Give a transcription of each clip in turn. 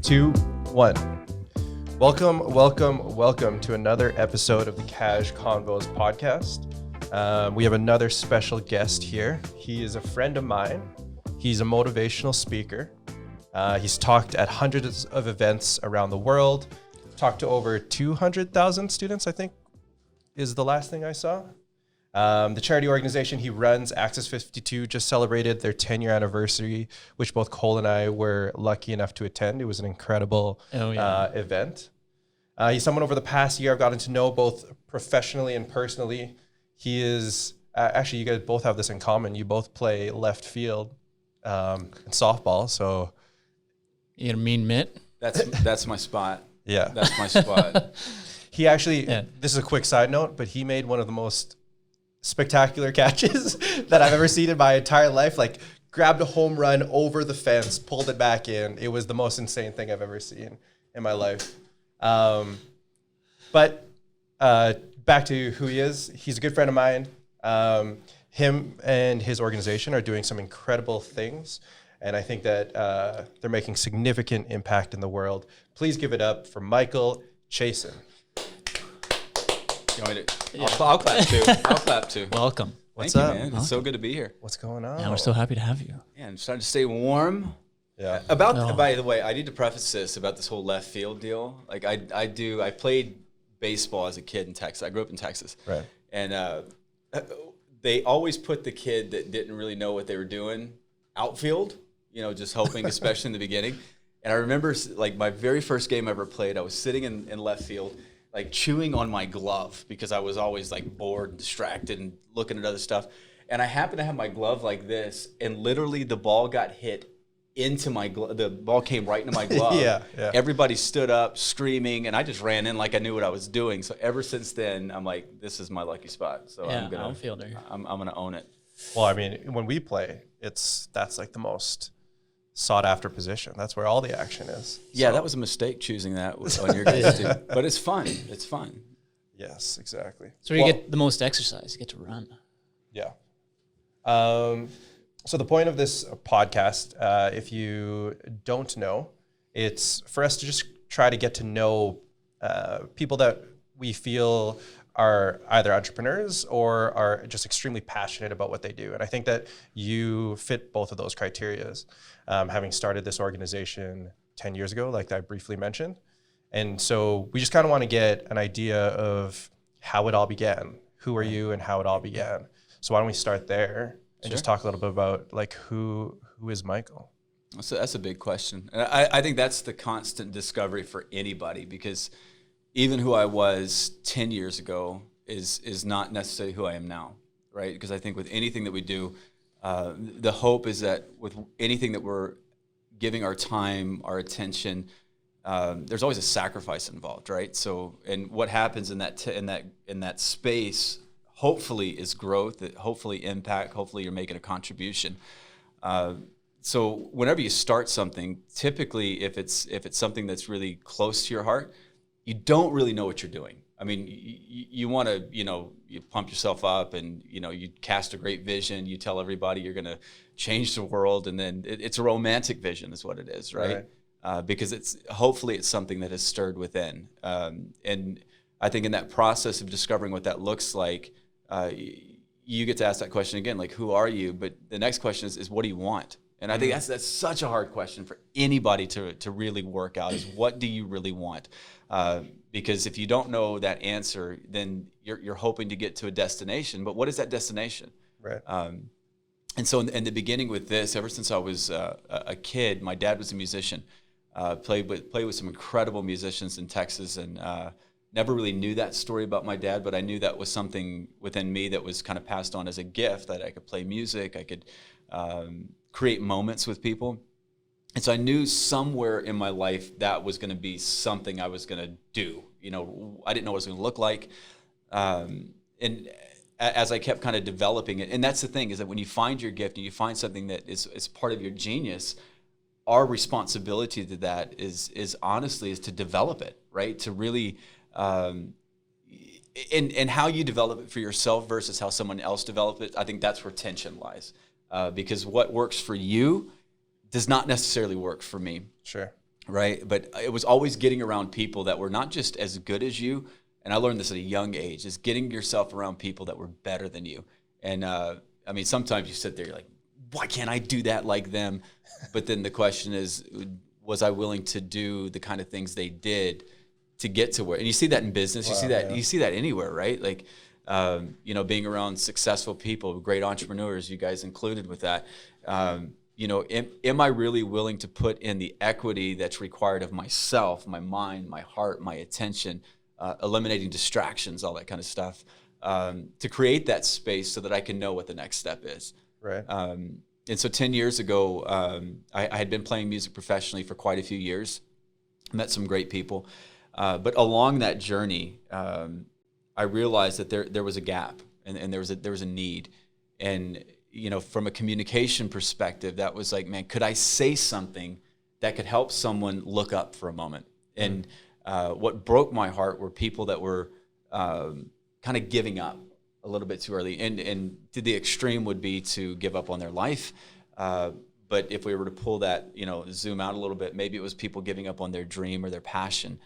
2, 1. Welcome to another episode of the KAJ Convos podcast. We have another special guest here. He is a friend of mine. He's a motivational speaker. He's talked at hundreds of events around the world, talked to over 200,000 students, I think, is the last thing I saw. The charity organization he runs, Access 52, just celebrated their 10-year anniversary, which both Cole and I were lucky enough to attend. It was an incredible event. He's someone over the past year I've gotten to know both professionally and personally. He is, actually, you guys both have this in common. You both play left field in softball, so. You got a mean mitt? That's my spot. Yeah. That's my spot. He actually, this is a quick side note, but he made one of the most spectacular catches that I've ever seen in my entire life. Like, grabbed a home run over the fence, pulled it back in. It was the most insane thing I've ever seen in my life. But back to who he is. He's a good friend of mine. Him and his organization are doing some incredible things. And I think that they're making significant impact in the world. Please give it up for Michael Chiasson. I'll clap too. I'll clap too. Welcome. What's up, up, man? It's so good to be here. What's going on? Yeah, we're so happy to have you. Yeah, I'm starting to stay warm. Yeah. By the way, I need to preface this about this whole left field deal. Like I played baseball as a kid in Texas. I grew up in Texas. Right. And they always put the kid that didn't really know what they were doing outfield, just hoping, especially in the beginning. And I remember like my very first game I ever played, I was sitting in left field, like chewing on my glove because I was always like bored and distracted and looking at other stuff. And I happened to have my glove like this, and literally the ball got hit into my glove. The ball came right into my glove. Yeah. Everybody stood up screaming, and I just ran in like I knew what I was doing. So ever since then, I'm like, this is my lucky spot. So outfielder. I'm gonna own it. Well, I mean, when we play, that's like the most sought after position. That's where all the action is. Yeah, So, that was a mistake choosing that on your guys' team. But it's fun. It's fun. yes, exactly. So you get the most exercise. You get to run. Yeah. So the point of this podcast, if you don't know, it's for us to just try to get to know people that we feel are either entrepreneurs or are just extremely passionate about what they do. And I think that you fit both of those criterias, having started this organization 10 years ago, like I briefly mentioned. And so we just kind of want to get an idea of how it all began. Who are you and how it all began? So why don't we start there and just talk a little bit about like who is Michael? That's a big question. And I think that's the constant discovery for anybody, because even who I was 10 years ago is not necessarily who I am now, right? Because I think with anything that we do, the hope is that with anything that we're giving our time, our attention, there's always a sacrifice involved, right? So, and what happens in that space, hopefully, is growth. Hopefully, impact. Hopefully, you're making a contribution. So, whenever you start something, typically, if it's something that's really close to your heart, you don't really know what you're doing. I mean, you want to, you pump yourself up, and you cast a great vision. You tell everybody you're going to change the world, and then it's a romantic vision, is what it is, right? Because hopefully it's something that has stirred within. And I think in that process of discovering what that looks like, you get to ask that question again, like, who are you? But the next question is what do you want? And I think that's such a hard question for anybody to really work out, is what do you really want? Because if you don't know that answer, then you're hoping to get to a destination. But what is that destination? Right. And so in the beginning with this, ever since I was a kid, my dad was a musician. Played with some incredible musicians in Texas, and never really knew that story about my dad, but I knew that was something within me that was kind of passed on as a gift, that I could play music, I could create moments with people. And so I knew somewhere in my life that was going to be something I was going to do. I didn't know what it was going to look like. And as I kept kind of developing it, and that's the thing, is that when you find your gift and you find something that is part of your genius, our responsibility to that is honestly to develop it, right? To really, and how you develop it for yourself versus how someone else develop it, I think that's where tension lies. Because what works for you does not necessarily work for me. Sure. right? But it was always getting around people that were not just as good as you. And I learned this at a young age, is getting yourself around people that were better than you. And I mean, sometimes you sit there, you're like, why can't I do that like them? But then the question is, was I willing to do the kind of things they did to get to where? And you see that in business, you see that anywhere, right? Like, you know, being around successful people, great entrepreneurs, you guys included with that. You know, am I really willing to put in the equity that's required of myself, my mind, my heart, my attention, eliminating distractions, all that kind of stuff, to create that space so that I can know what the next step is. Right. And so 10 years ago, I had been playing music professionally for quite a few years, met some great people. But along that journey, I realized that there was a gap and there was a need. And, you know, from a communication perspective, that was like, man, could I say something that could help someone look up for a moment? And what broke my heart were people that were kind of giving up a little bit too early. And to the extreme would be to give up on their life. But if we were to pull that, you know, zoom out a little bit, maybe it was people giving up on their dream or their passion.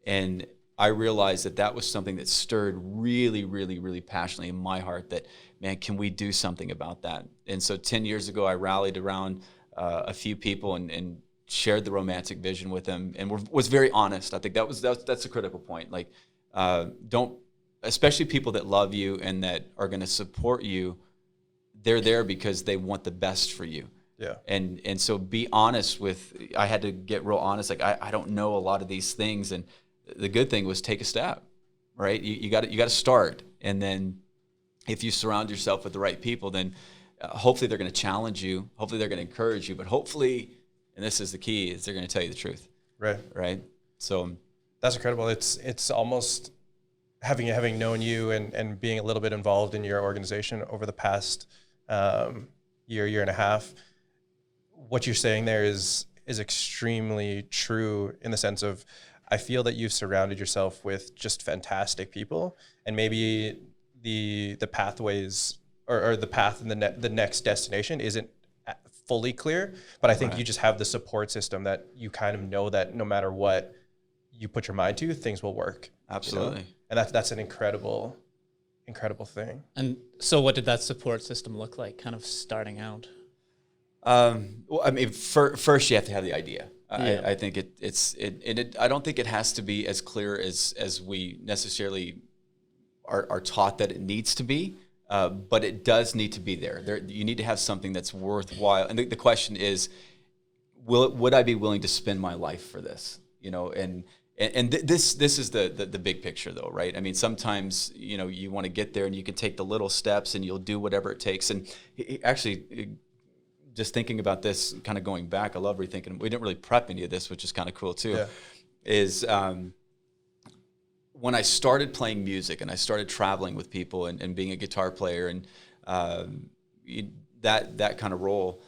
And I realized that that was something that stirred really, really, really passionately in my heart that, man, can we do something about that? And so 10 years ago, I rallied around a few people and shared the romantic vision with them and was very honest. I think that's a critical point. Like, especially people that love you and that are going to support you, they're there because they want the best for you. Yeah. And so be honest I had to get real honest. Like, I don't know a lot of these things. And the good thing was take a step, right? You got to start. And then if you surround yourself with the right people, then hopefully they're going to challenge you. Hopefully they're going to encourage you, but hopefully, and this is the key, is they're going to tell you the truth. Right. Right. So that's incredible. It's almost having known you and being a little bit involved in your organization over the past year and a half. What you're saying there is extremely true in the sense of, I feel that you've surrounded yourself with just fantastic people, and maybe the pathways or the path and the next destination isn't fully clear, but I think you just have the support system that you kind of know that no matter what you put your mind to, things will work. Absolutely. You know? And that's an incredible thing. And so what did that support system look like kind of starting out? Well, I mean, first you have to have the idea. Yeah. I think I don't think it has to be as clear as we necessarily are taught that it needs to be, but it does need to be there. You need to have something that's worthwhile. And the question is, would I be willing to spend my life for this? You know, and this is the big picture though, right? I mean, sometimes, you know, you want to get there and you can take the little steps and you'll do whatever it takes. And actually, just thinking about this, kind of going back, I love rethinking. We didn't really prep any of this, which is kind of cool too. Yeah. Is when I started playing music and I started traveling with people and being a guitar player and that kind of role,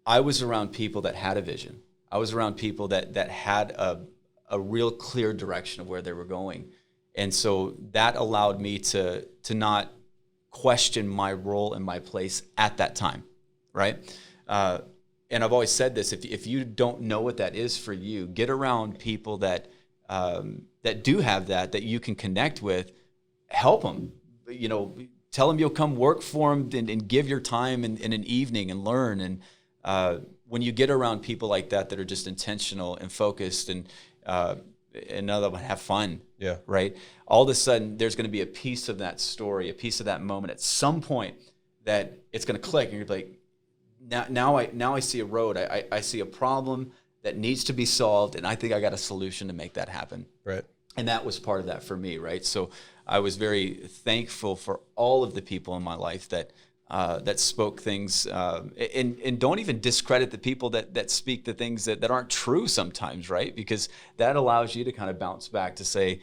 I was around people that had a vision. I was around people that had a real clear direction of where they were going. And so that allowed me to not question my role and my place at that time. Right. And I've always said this, if you don't know what that is for you, get around people that do have that you can connect with, help them, you know, tell them you'll come work for them and give your time in an evening and learn. And when you get around people like that are just intentional and focused and another one, have fun. Yeah. Right. All of a sudden there's going to be a piece of that story, a piece of that moment at some point that it's going to click and you're like, now I see a road. I see a problem that needs to be solved, and I think I got a solution to make that happen. Right. And that was part of that for me, right? So I was very thankful for all of the people in my life that spoke things, and don't even discredit the people that speak the things that aren't true sometimes, right? Because that allows you to kind of bounce back to say,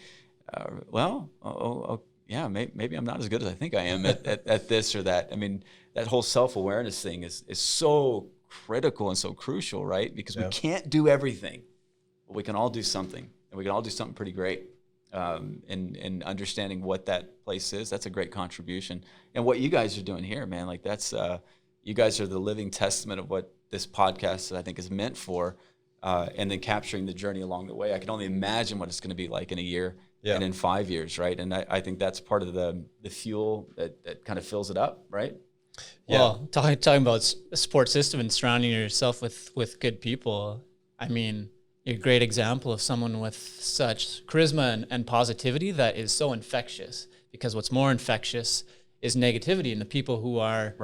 yeah, maybe I'm not as good as I think I am at this or that. I mean, that whole self-awareness thing is so critical and so crucial, right? Because we can't do everything, but we can all do something, and we can all do something pretty great. And understanding what that place is, that's a great contribution. And what you guys are doing here, man, like that's, you guys are the living testament of what this podcast I think is meant for. and then capturing the journey along the way. I can only imagine what it's going to be like in a year and in 5 years, right? And I think that's part of the fuel that kind of fills it up, right? Well, talking about a support system and surrounding yourself with good people, I mean, you're a great example of someone with such charisma and positivity that is so infectious, because what's more infectious is negativity, and the people who are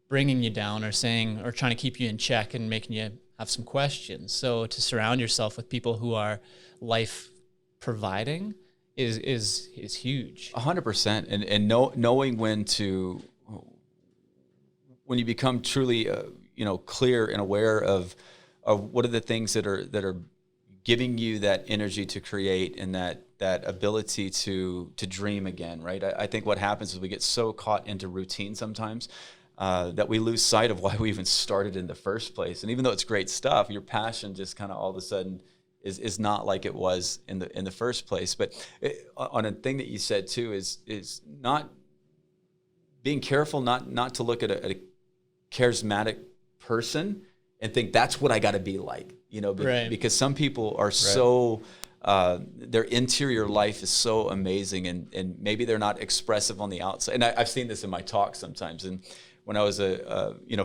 bringing you down or saying or trying to keep you in check and making you have some questions. So to surround yourself with people who are life providing is huge. 100%. And knowing when you become truly clear and aware of what are the things that are giving you that energy to create and that ability to dream again, right? I think what happens is we get so caught into routine sometimes that we lose sight of why we even started in the first place. And even though it's great stuff, your passion just kind of all of a sudden is not like it was in the first place. But on a thing that you said too is not being careful not to look at a charismatic person and think that's what I got to be like, because some people are so their interior life is so amazing, and maybe they're not expressive on the outside. And I've seen this in my talks sometimes. And when I was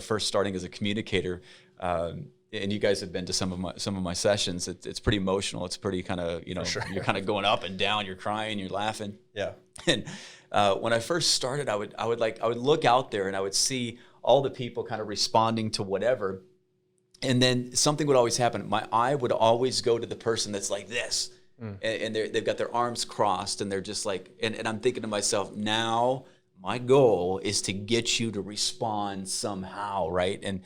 first starting as a communicator, and you guys have been to some of my sessions, it's pretty emotional. It's pretty kind of you're kind of going up and down. You're crying. You're laughing. Yeah. And when I first started, I would look out there and I would see all the people kind of responding to whatever. And then something would always happen. My eye would always go to the person that's like this. And they've got their arms crossed and they're just like, and I'm thinking to myself, now my goal is to get you to respond somehow, right? And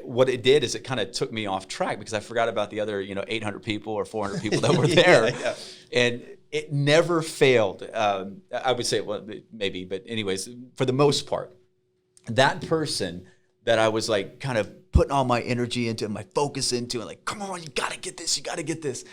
what it did is it kind of took me off track because I forgot about the other, 800 people or 400 people that were there. And it never failed. I would say, well, maybe, but anyways, for the most part, that person that I was like kind of putting all my energy into and my focus into and like, come on, you got to get this. You got to get this.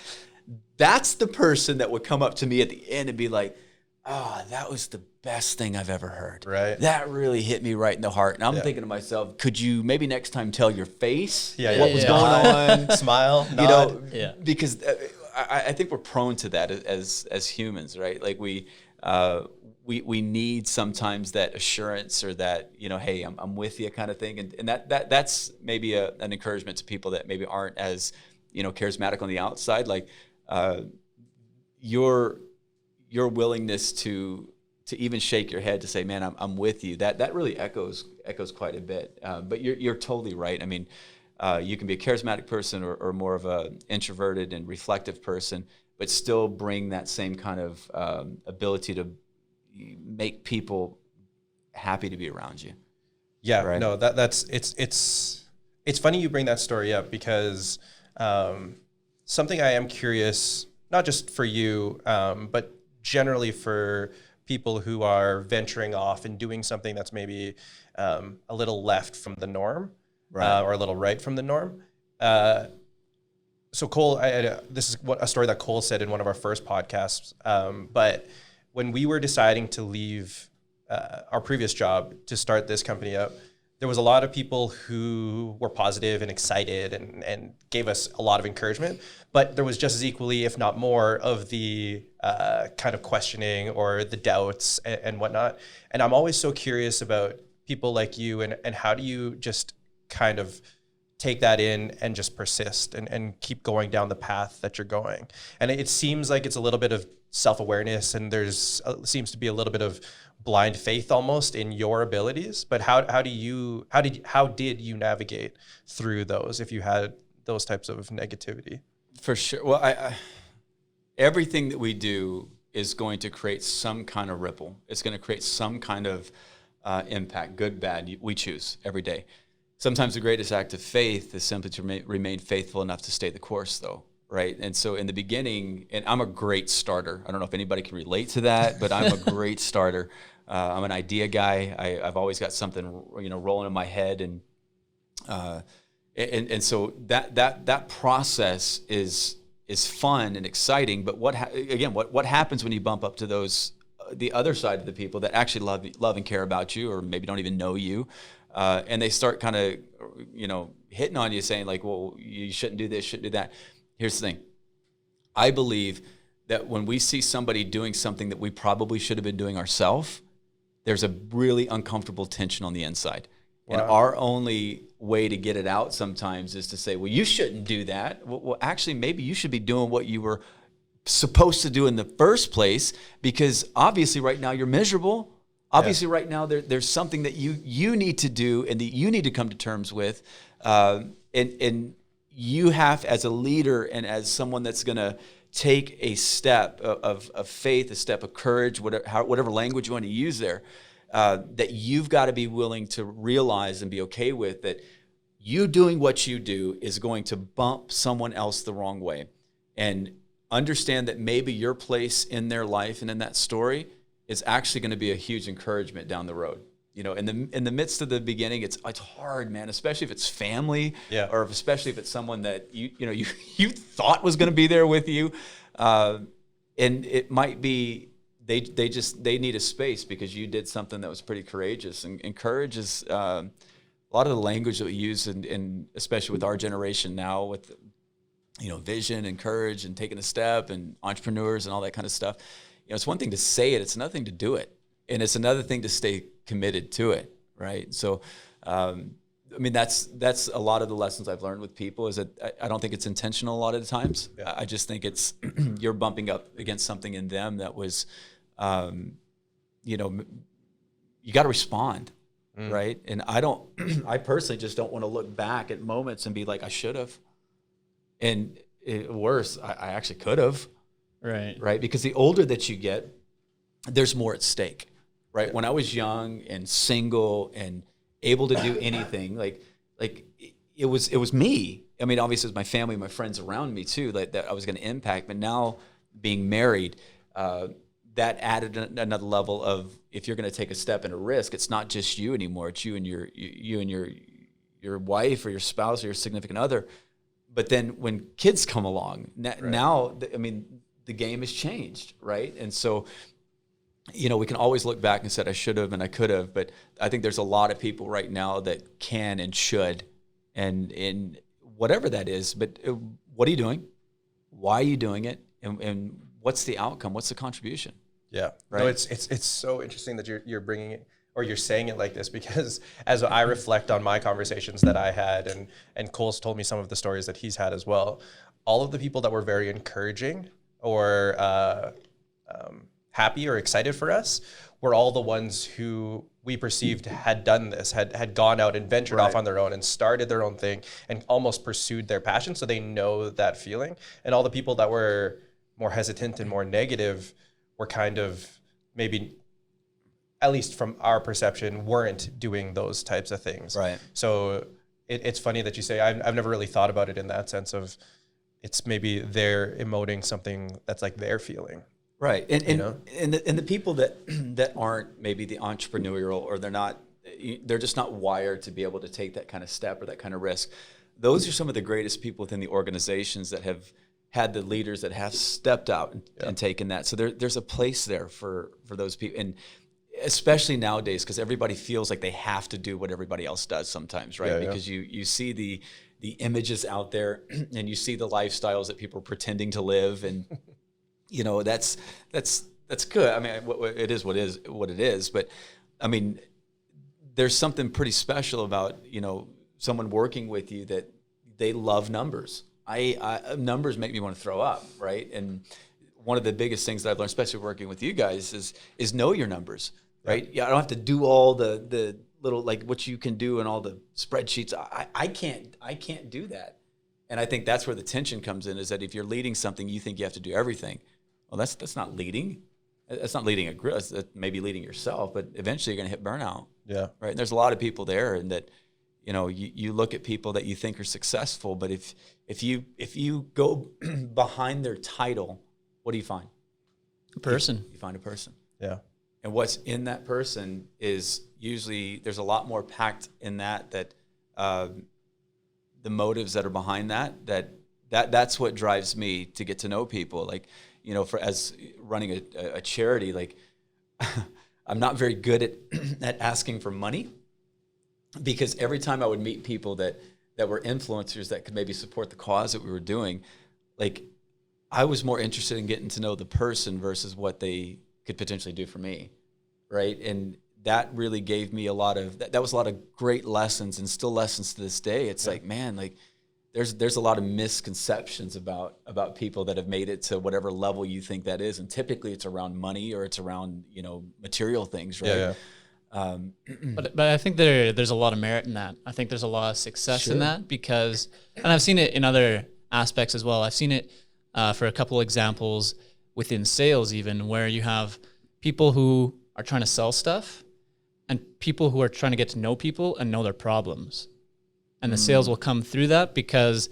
That's the person that would come up to me at the end and be like, that was the best thing I've ever heard. Right. That really hit me right in the heart. And I'm thinking to myself, could you maybe next time tell your face what was going on? Smile, nod. Because I think we're prone to that as humans, right? Like we need sometimes that assurance or that, hey, I'm with you kind of thing. And that's maybe an encouragement to people that maybe aren't as, charismatic on the outside. Like your willingness to even shake your head to say, man, I'm with you. That really echoes quite a bit. But you're totally right. I mean, you can be a charismatic person or more of a introverted and reflective person, but still bring that same kind of ability to make people happy to be around you. Yeah, right? No, it's funny you bring that story up because something I am curious, not just for you, but generally for people who are venturing off and doing something that's maybe a little left from the norm, or a little right from the norm. So Cole, this is a story that Cole said in one of our first podcasts, but when we were deciding to leave our previous job to start this company up, there was a lot of people who were positive and excited and gave us a lot of encouragement, but there was just as equally, if not more, of the kind of questioning or the doubts and whatnot. And I'm always so curious about people like you and how do you just kind of take that in and just persist and keep going down the path that you're going. And it seems like it's a little bit of self-awareness and there's seems to be a little bit of blind faith almost in your abilities, but how did you navigate through those if you had those types of negativity? For sure. Well, I everything that we do is going to create some kind of ripple. It's going to create some kind of impact, good, bad. We choose every day. Sometimes the greatest act of faith is simply to remain faithful enough to stay the course, though. Right. And so in the beginning, and I'm a great starter. I don't know if anybody can relate to that, but I'm a great starter. I'm an idea guy. I've always got something, rolling in my head. And so that process is fun and exciting. But what happens when you bump up to those the other side of the people that actually love and care about you, or maybe don't even know you, and they start kind of, hitting on you, saying like, well, you shouldn't do this, shouldn't do that. Here's the thing. I believe that when we see somebody doing something that we probably should have been doing ourselves, there's a really uncomfortable tension on the inside. Wow. And our only way to get it out sometimes is to say, well, you shouldn't do that. Well, actually, maybe you should be doing what you were supposed to do in the first place, because obviously right now you're miserable. Obviously right now there's something that you need to do and that you need to come to terms with. And you have, as a leader and as someone that's going to take a step of faith, a step of courage, whatever language you want to use there, that you've got to be willing to realize and be okay with that you doing what you do is going to bump someone else the wrong way. And understand that maybe your place in their life and in that story is actually going to be a huge encouragement down the road. In the midst of the beginning, it's hard, man, especially if it's family, or especially if it's someone that you thought was going to be there with you, and it might be they need a space because you did something that was pretty courageous. And courage is a lot of the language that we use, and especially with our generation now, with vision and courage and taking a step and entrepreneurs and all that kind of stuff. It's one thing to say it; it's another thing to do it, and it's another thing to stay committed to it, right? So, that's a lot of the lessons I've learned with people, is that I don't think it's intentional a lot of the times. Yeah. I just think it's you're bumping up against something in them that was, you got to respond, right? And I personally just don't want to look back at moments and be like, I should have, and worse, I actually could have, right? Because the older that you get, there's more at stake. Right. When I was young and single and able to do anything, like it was me. I mean, obviously it was my family, my friends around me too, that I was going to impact. But now being married, that added another level of, if you're going to take a step and a risk, it's not just you anymore. It's you and your wife or your spouse or your significant other. But then when kids come along, now, the game has changed, right? And so, we can always look back and say, I should have and I could have, but I think there's a lot of people right now that can and should, and in whatever that is. But what are you doing? Why are you doing it? And what's the outcome? What's the contribution? Yeah, right. No, it's so interesting that you're bringing it, or you're saying it like this, because as I reflect on my conversations that I had, and Cole's told me some of the stories that he's had as well, all of the people that were very encouraging or happy or excited for us were all the ones who we perceived had done this, had gone out and ventured off on their own and started their own thing and almost pursued their passion. So they know that feeling. And all the people that were more hesitant and more negative were kind of, maybe, at least from our perception, weren't doing those types of things. Right. So it's funny that you say, I've never really thought about it in that sense of, it's maybe they're emoting something that's like their feeling. Right, and the people that aren't maybe the entrepreneurial, or they're just not wired to be able to take that kind of step or that kind of risk. Those are some of the greatest people within the organizations that have had the leaders that have stepped out and taken that. So there's a place there for those people, and especially nowadays, because everybody feels like they have to do what everybody else does sometimes, right? Because you see the images out there, and you see the lifestyles that people are pretending to live, and that's good. I mean, it is what it is. But I mean, there's something pretty special about someone working with you that they love numbers. Numbers make me want to throw up, right? And one of the biggest things that I've learned, especially working with you guys, is know your numbers, right? Yeah, I don't have to do all the little, like, what you can do and all the spreadsheets. I can't do that. And I think that's where the tension comes in, is that if you're leading something, you think you have to do everything. Well, that's not leading. That's not leading that's maybe leading yourself, but eventually you're going to hit burnout. Yeah. Right. And there's a lot of people there, and that, you look at people that you think are successful, but if you go behind their title, what do you find? A person. You find a person. Yeah. And what's in that person is usually, there's a lot more packed in that the motives that are behind that's what drives me to get to know people. Like, for as running a charity, like, I'm not very good at asking for money, because every time I would meet people that were influencers that could maybe support the cause that we were doing, like I was more interested in getting to know the person versus what they could potentially do for me, right? And that really gave me a lot of that was a lot of great lessons, and still lessons to this day. It's like, man, like there's a lot of misconceptions about people that have made it to whatever level you think that is, and typically it's around money or it's around material things, right? But I think there's a lot of merit in that. I think there's a lot of success in that, because, and I've seen it in other aspects as well. I've seen it for a couple examples within sales, even, where you have people who are trying to sell stuff and people who are trying to get to know people and know their problems. And the sales will come through that because,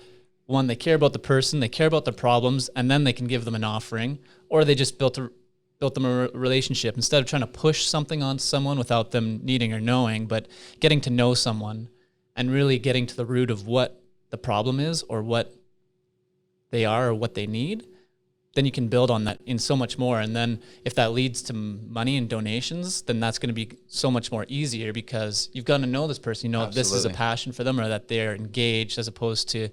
one, they care about the person, they care about their problems, and then they can give them an offering, or they just built them a relationship instead of trying to push something on someone without them needing or knowing, but getting to know someone and really getting to the root of what the problem is or what they are or what they need. Then you can build on that in so much more. And then if that leads to money and donations, then that's going to be so much more easier, because you've got to know this person. If this is a passion for them, or that they're engaged, as opposed to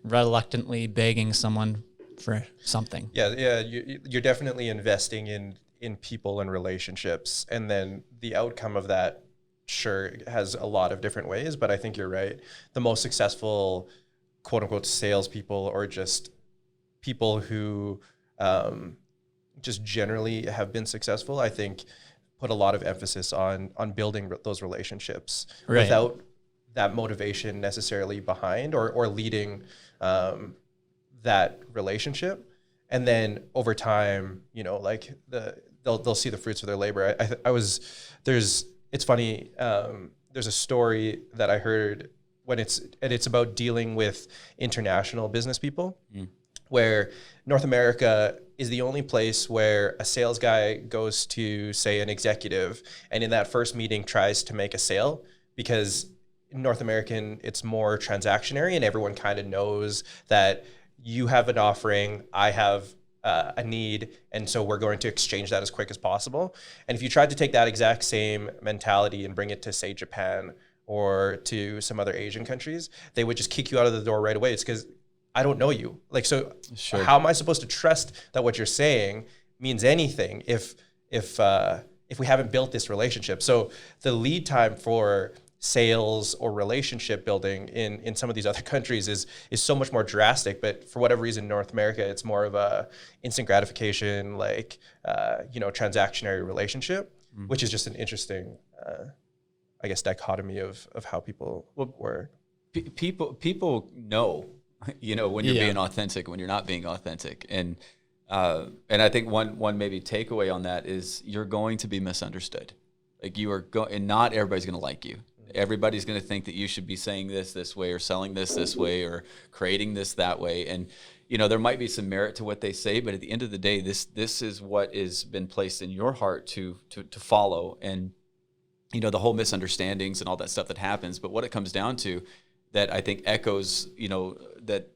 reluctantly begging someone for something. Yeah. You're definitely investing in people and relationships, and then the outcome of that sure has a lot of different ways. But I think you're right. The most successful, quote unquote, salespeople, or just people who just generally have been successful, I think, put a lot of emphasis on building those relationships without that motivation necessarily behind or leading that relationship. And then over time, like they'll see the fruits of their labor. It's funny. There's a story that I heard it's about dealing with international business people, where North America is the only place where a sales guy goes to, say, an executive, and in that first meeting tries to make a sale, because in North American, it's more transactionary, and everyone kind of knows that you have an offering, I have a need, and so we're going to exchange that as quick as possible. And if you tried to take that exact same mentality and bring it to, say, Japan or to some other Asian countries, they would just kick you out of the door right away. It's because I don't know you. Like, so how am I supposed to trust that what you're saying means anything if we haven't built this relationship? So the lead time for sales or relationship building in some of these other countries is so much more drastic. But for whatever reason, North America, it's more of a instant gratification, like, transactionary relationship, which is just an interesting, I guess, dichotomy of how people were. People know, when you're being authentic, when you're not being authentic. And I think one maybe takeaway on that is you're going to be misunderstood. Like and not everybody's going to like you. Everybody's going to think that you should be saying this way, or selling this way, or creating this that way. And, there might be some merit to what they say, but at the end of the day, this is what has been placed in your heart to follow. And, the whole misunderstandings and all that stuff that happens. But what it comes down to, that I think echoes, that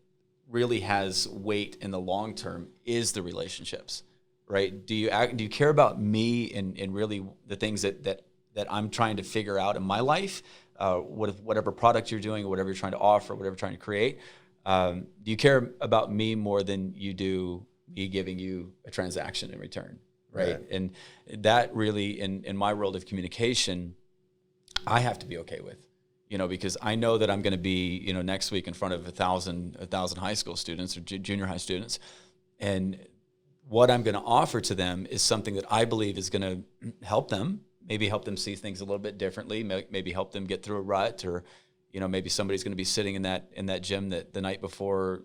really has weight in the long term, is the relationships, right? Do you care about me and really the things that I'm trying to figure out in my life, whatever product you're doing, or whatever you're trying to offer, whatever you're trying to create? Do you care about me more than you do me giving you a transaction in return, right? And that really, in my world of communication, I have to be okay with. Because I know that I'm going to be, next week in front of 1,000 high school students or junior high students. And what I'm going to offer to them is something that I believe is going to help them, maybe help them see things a little bit differently, maybe help them get through a rut, or, maybe somebody's going to be sitting in that gym that the night before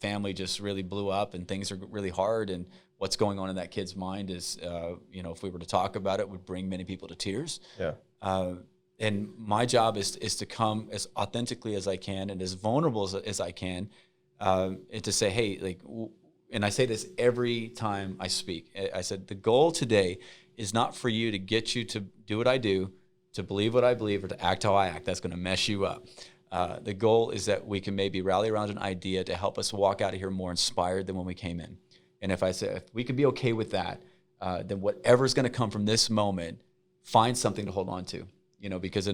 family just really blew up and things are really hard. And what's going on in that kid's mind is, if we were to talk about it, would bring many people to tears. Yeah. And my job is to come as authentically as I can and as vulnerable as I can, and to say, hey, and I say this every time I speak. I said, the goal today is not for you to get you to do what I do, to believe what I believe, or to act how I act. That's going to mess you up. The goal is that we can maybe rally around an idea to help us walk out of here more inspired than when we came in. And if we could be okay with that, then whatever's going to come from this moment, find something to hold on to, because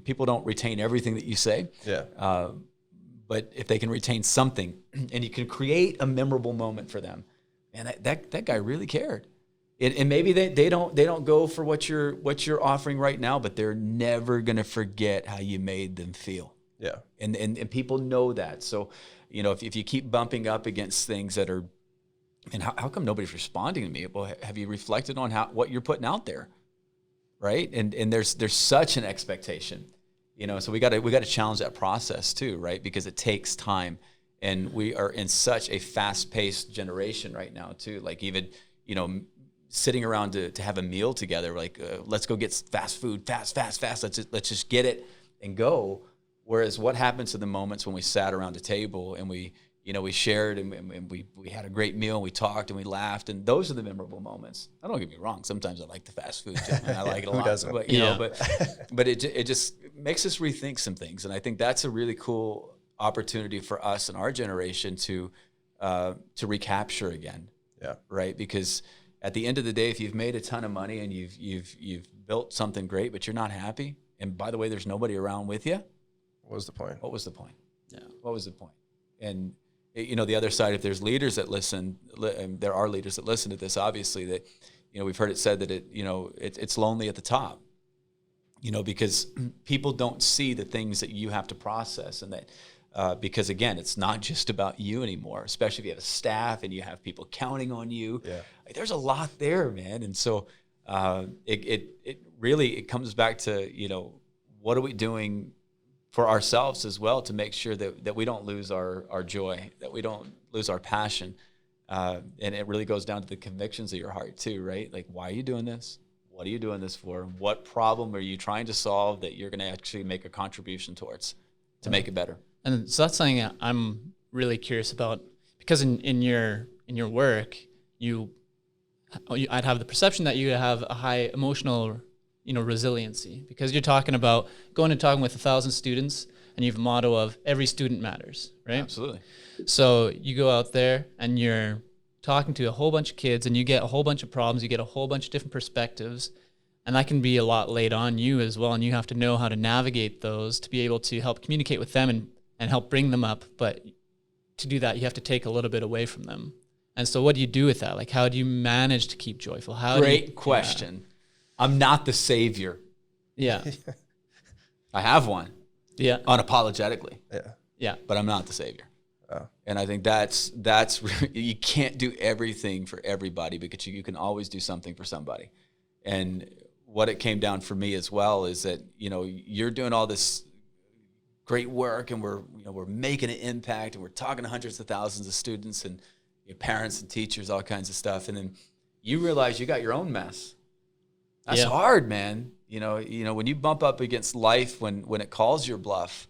people don't retain everything that you say. Yeah. But if they can retain something and you can create a memorable moment for them, man, that guy really cared. And maybe they don't go for what you're offering right now, but they're never going to forget how you made them feel. Yeah. And people know that. So, if you keep bumping up against things that are, and how come nobody's responding to me? Well, have you reflected on what you're putting out there? Right. And there's such an expectation, so we got to challenge that process too, right? Because it takes time, and we are in such a fast-paced generation right now too. Like even, sitting around to have a meal together, like let's go get fast food, fast. Let's just get it and go. Whereas what happens to the moments when we sat around a table and we shared and we had a great meal and we talked and we laughed, and those are the memorable moments. I don't get me wrong. Sometimes I like the fast food, and I like it a lot. doesn't? But it just makes us rethink some things, and I think that's a really cool opportunity for us in our generation to recapture again. Yeah. Right. Because at the end of the day, if you've made a ton of money and you've built something great, but you're not happy, and by the way, there's nobody around with you, What was the point? what was the point? Yeah. What was the point? And the other side, if there's leaders that listen, and there are leaders that listen to this, obviously, that we've heard it said that it's lonely at the top, because people don't see the things that you have to process, and that because again, it's not just about you anymore, especially if you have a staff and you have people counting on you. Yeah. Like, there's a lot there, man. And so it really comes back to, what are we doing for ourselves as well to make sure that we don't lose our joy, that we don't lose our passion. And it really goes down to the convictions of your heart too, right? Like, why are you doing this? What are you doing this for? What problem are you trying to solve that you're going to actually make a contribution towards to make it better? And so that's something I'm really curious about, because in your work, I'd have the perception that you have a high emotional, resiliency, because you're talking about going and talking with 1,000 students, and you have a motto of every student matters, right? Absolutely. So you go out there and you're talking to a whole bunch of kids, and you get a whole bunch of problems, you get a whole bunch of different perspectives, and that can be a lot laid on you as well, and you have to know how to navigate those to be able to help communicate with them and help bring them up. But to do that, you have to take a little bit away from them. And so what do you do with that? Like, how do you manage to keep joyful? Great question. I'm not the savior. Yeah. I have one. Yeah. Unapologetically. Yeah. Yeah. But I'm not the savior. Oh. And I think that's you can't do everything for everybody, because you can always do something for somebody. And what it came down for me as well is that, you're doing all this great work, and we're making an impact, and we're talking to hundreds of thousands of students and your parents and teachers, all kinds of stuff. And then you realize you got your own mess. That's hard, man. When you bump up against life, when it calls your bluff,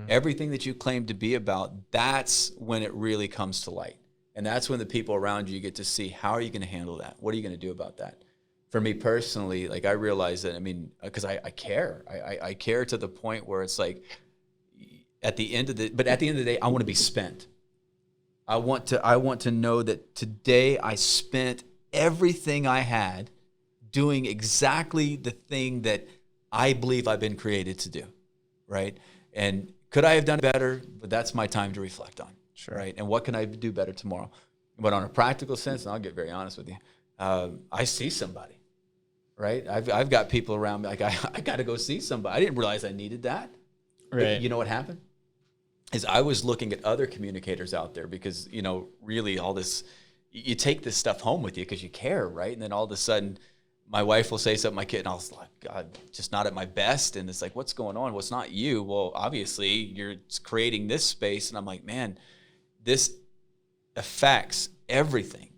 everything that you claim to be about, that's when it really comes to light. And that's when the people around you get to see, how are you going to handle that? What are you going to do about that? For me personally, like, I realize that, because I care. I care to the point where it's like, at the end of the day, I want to be spent. I want to know that today I spent everything I had doing exactly the thing that I believe I've been created to do, right? And could I have done better? But that's my time to reflect on, Sure. right? And what can I do better tomorrow? But on a practical sense, and I'll get very honest with you, I see somebody, right? I've got people around me, like, I got to go see somebody. I didn't realize I needed that. Right. But you know what happened? Is I was looking at other communicators out there, because, really all this, you take this stuff home with you because you care, right? And then all of a sudden, my wife will say something, my kid, and I was like, God, just not at my best. And it's like, what's going on? Well, it's not you. Well, obviously, you're creating this space. And I'm like, man, this affects everything.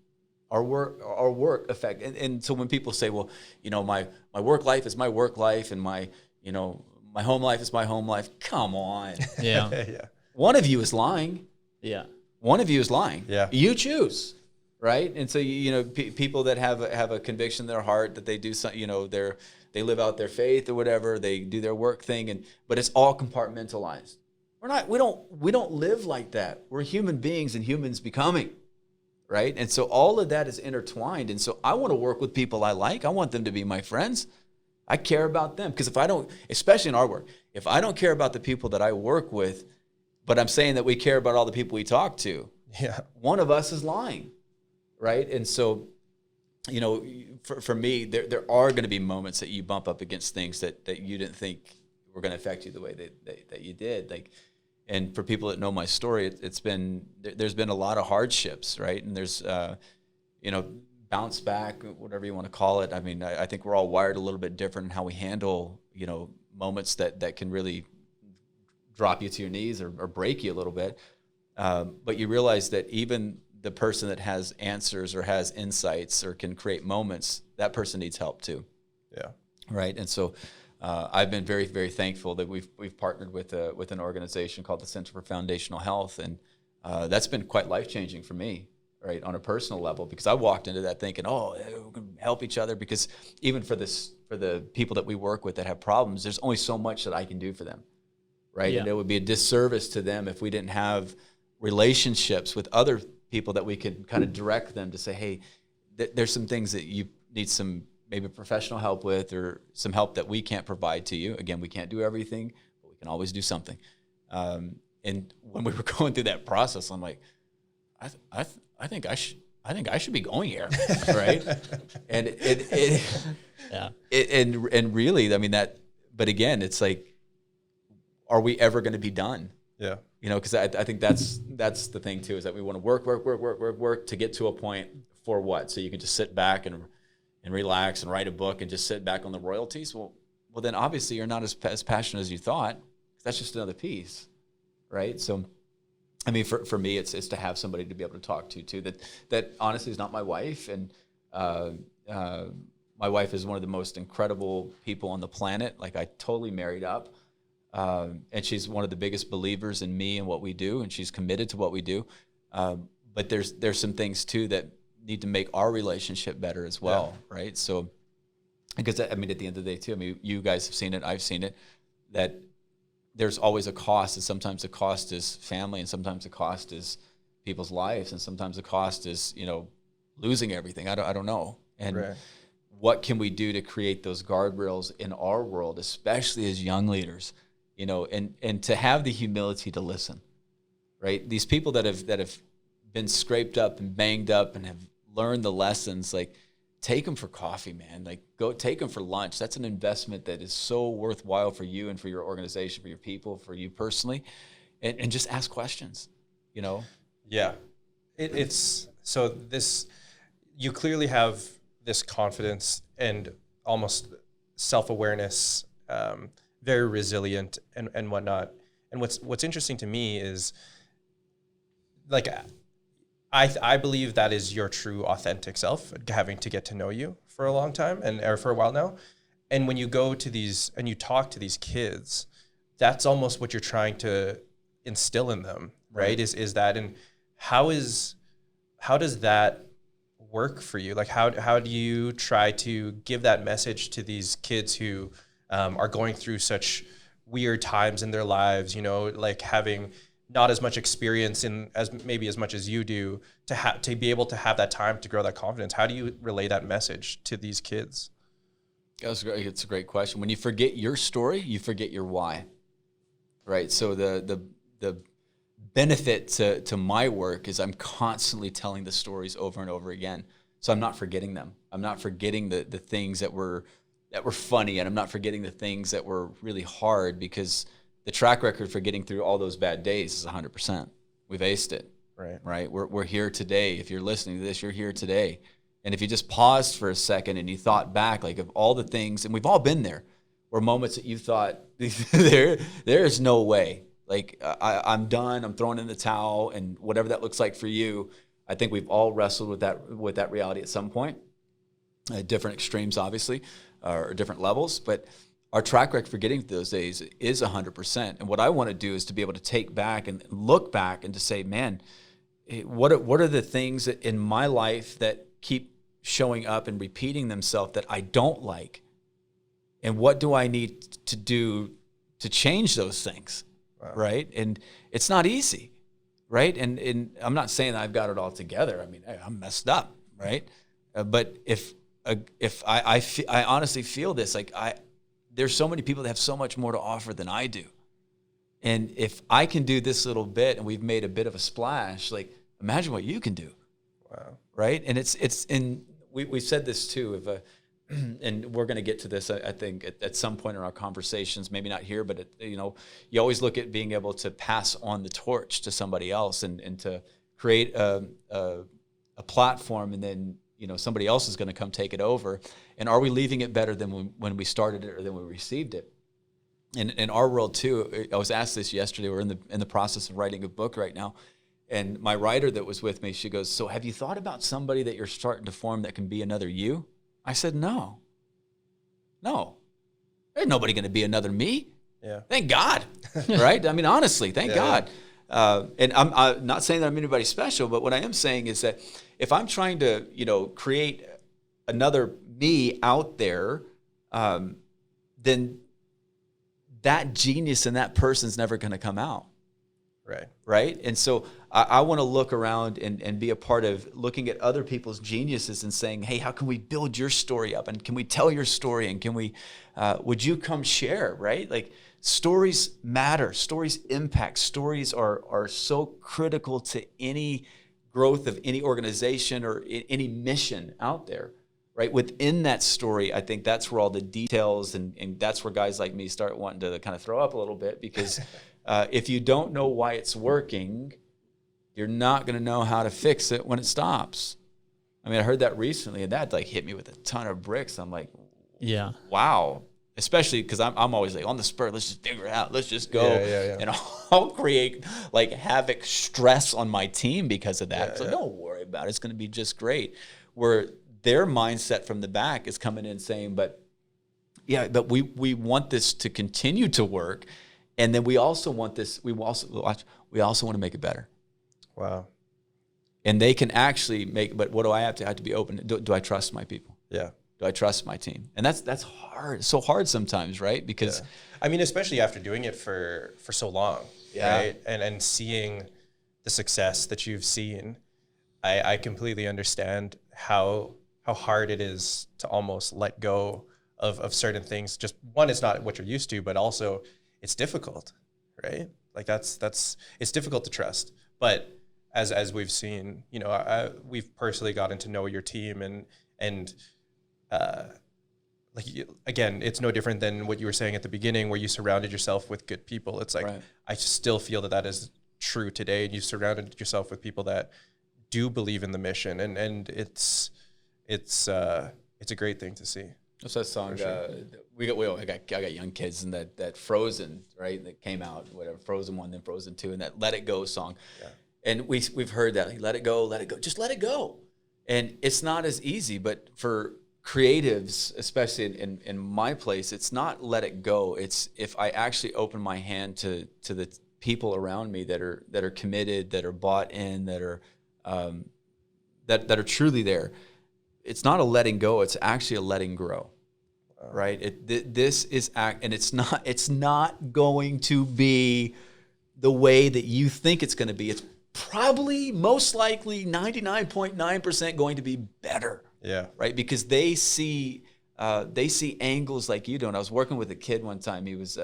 Our work affect. And so when people say, well, my work life is my work life, and my home life is my home life. Come on. Yeah. Yeah. One of you is lying. Yeah. One of you is lying. Yeah. You choose, right? And so people that have a conviction in their heart that they do something, they live out their faith or whatever, they do their work thing, but it's all compartmentalized. We don't live like that. We're human beings and humans becoming, right? And so all of that is intertwined. And so I want to work with people I like. I want them to be my friends. I care about them, because if I don't, especially in our work, if I don't care about the people that I work with, but I'm saying that we care about all the people we talk to, one of us is lying, right? And so, you know, for me, there are going to be moments that you bump up against things that you didn't think were going to affect you the way that you did. Like, and for people that know my story, there's been a lot of hardships, right? And there's, you know, bounce back, whatever you want to call it. I mean, I think we're all wired a little bit different in how we handle, you know, moments that can really drop you to your knees or break you a little bit. But you realize that even the person that has answers or has insights or can create moments, that person needs help too. Yeah. Right. And so I've been very, very thankful that we've partnered with an organization called the Center for Foundational Health, and that's been quite life-changing for me, right, on a personal level, because I walked into that thinking, oh, we can help each other, because even for the people that we work with that have problems, there's only so much that I can do for them, right? Yeah. And it would be a disservice to them if we didn't have relationships with other people that we could kind of direct them to say, hey, there's some things that you need some maybe professional help with, or some help that we can't provide to you. Again, we can't do everything, but we can always do something. And when we were going through that process, I'm like, I think I should be going here, right? And and really, I mean that. But again, it's like, are we ever going to be done? Yeah. You know, because I think that's the thing too, is that we want to work to get to a point for what? So you can just sit back and relax and write a book and just sit back on the royalties. Well, then obviously you're not as passionate as you thought. That's just another piece, right? So, I mean, for me, it's to have somebody to be able to talk to too. That honestly is not my wife, and my wife is one of the most incredible people on the planet. Like, I totally married up, and she's one of the biggest believers in me and what we do, and she's committed to what we do. But there's some things too that need to make our relationship better as well, right? So, because I mean, at the end of the day too, I mean, you guys have seen it, I've seen it, that there's always a cost, and sometimes the cost is family, and sometimes the cost is people's lives, and sometimes the cost is, you know, losing everything. I don't know. And what can we do to create those guardrails in our world, especially as young leaders, you know, and to have the humility to listen, right? These people that have been scraped up and banged up and have learned the lessons, like, take them for coffee, man. Like, go take them for lunch. That's an investment that is so worthwhile for you and for your organization, for your people, for you personally, and just ask questions, you know? Yeah. It's so this, you clearly have this confidence and almost self-awareness, very resilient and whatnot. And what's interesting to me is, like, I believe that is your true authentic self, having to get to know you for a long time or for a while now. And when you go to these and you talk to these kids, that's almost what you're trying to instill in them, right? Is that, and how does that work for you? Like, how do you try to give that message to these kids who are going through such weird times in their lives, you know, like having not as much experience as much as you do, to be able to have that time to grow that confidence? How do you relay that message to these kids? That's great. It's a great question. When you forget your story, you forget your why, right? So the benefit to my work is I'm constantly telling the stories over and over again. So I'm not forgetting them. I'm not forgetting the things that were funny, and I'm not forgetting the things that were really hard, because the track record for getting through all those bad days is 100%. We've aced it. Right. We're here today. If you're listening to this, you're here today. And if you just paused for a second and you thought back, like, of all the things, and we've all been there, were moments that you thought there is no way. Like, I'm done. I'm throwing in the towel, and whatever that looks like for you. I think we've all wrestled with that reality at some point, at different extremes, obviously, or different levels. But our track record for getting through those days is 100%. And what I want to do is to be able to take back and look back and to say, man, what are the things in my life that keep showing up and repeating themselves that I don't like? And what do I need to do to change those things? Wow. Right? And it's not easy, right? And I'm not saying that I've got it all together. I mean, hey, I'm messed up, right? But if I honestly feel this, like there's so many people that have so much more to offer than I do. And if I can do this little bit and we've made a bit of a splash, like imagine what you can do. Wow. Right. And we've said this too, and we're going to get to this, I think, at some point in our conversations, maybe not here, but you always look at being able to pass on the torch to somebody else and to create a platform, and then, somebody else is going to come take it over. And are we leaving it better than when we started it or than we received it? In our world too, I was asked this yesterday. We're in the process of writing a book right now. And my writer that was with me, she goes, so have you thought about somebody that you're starting to form that can be another you? I said, no. There's nobody going to be another me. Yeah. Thank God. Right? I mean, honestly, thank God. And I'm not saying that I'm anybody special, but what I am saying is that if I'm trying to, create another me out there, then that genius in that person's never going to come out. Right. And so I want to look around and be a part of looking at other people's geniuses and saying, hey, how can we build your story up? And can we tell your story? And can we, would you come share? Right. Like stories matter. Stories impact. Stories are so critical to any growth of any organization or any mission out there. Right. Within that story, I think that's where all the details and that's where guys like me start wanting to kind of throw up a little bit, because if you don't know why it's working, you're not going to know how to fix it when it stops. I mean, I heard that recently, and that like hit me with a ton of bricks. I'm like, yeah, wow. Especially because I'm always like on the spur. Let's just figure it out. Let's just go, and I'll create like havoc, stress on my team because of that. So don't worry about it. It's going to be just great. Where their mindset from the back is coming in saying, but we want this to continue to work. And then we also want this, we also want to make it better. Wow. And they can actually but what do I have to be open? Do I trust my people? Yeah. Do I trust my team? And that's hard. It's so hard sometimes, right? Because I mean, especially after doing it for so long, right? And seeing the success that you've seen, I completely understand how hard it is to almost let go of certain things. Just one, it's not what you're used to, but also it's difficult, right? Like it's difficult to trust. But as we've seen, we've personally gotten to know your team and again, it's no different than what you were saying at the beginning, where you surrounded yourself with good people. It's like, I still feel that is true today. And you surrounded yourself with people that do believe in the mission, and it's a great thing to see. What's that song? Sure. I got young kids, and that Frozen, right? That came out, whatever, Frozen 1, then Frozen 2, and that Let It Go song. Yeah. And we've heard that, like, let it go, just let it go. And it's not as easy, but for creatives, especially in my place, it's not let it go. It's if I actually open my hand to the people around me that are committed, that are bought in, that are that are truly there. It's not a letting go. It's actually a letting grow, right? This is and it's not going to be the way that you think it's going to be. It's probably most likely 99.9% going to be better. Yeah. Right. Because they see angles like you do. And I was working with a kid one time. He was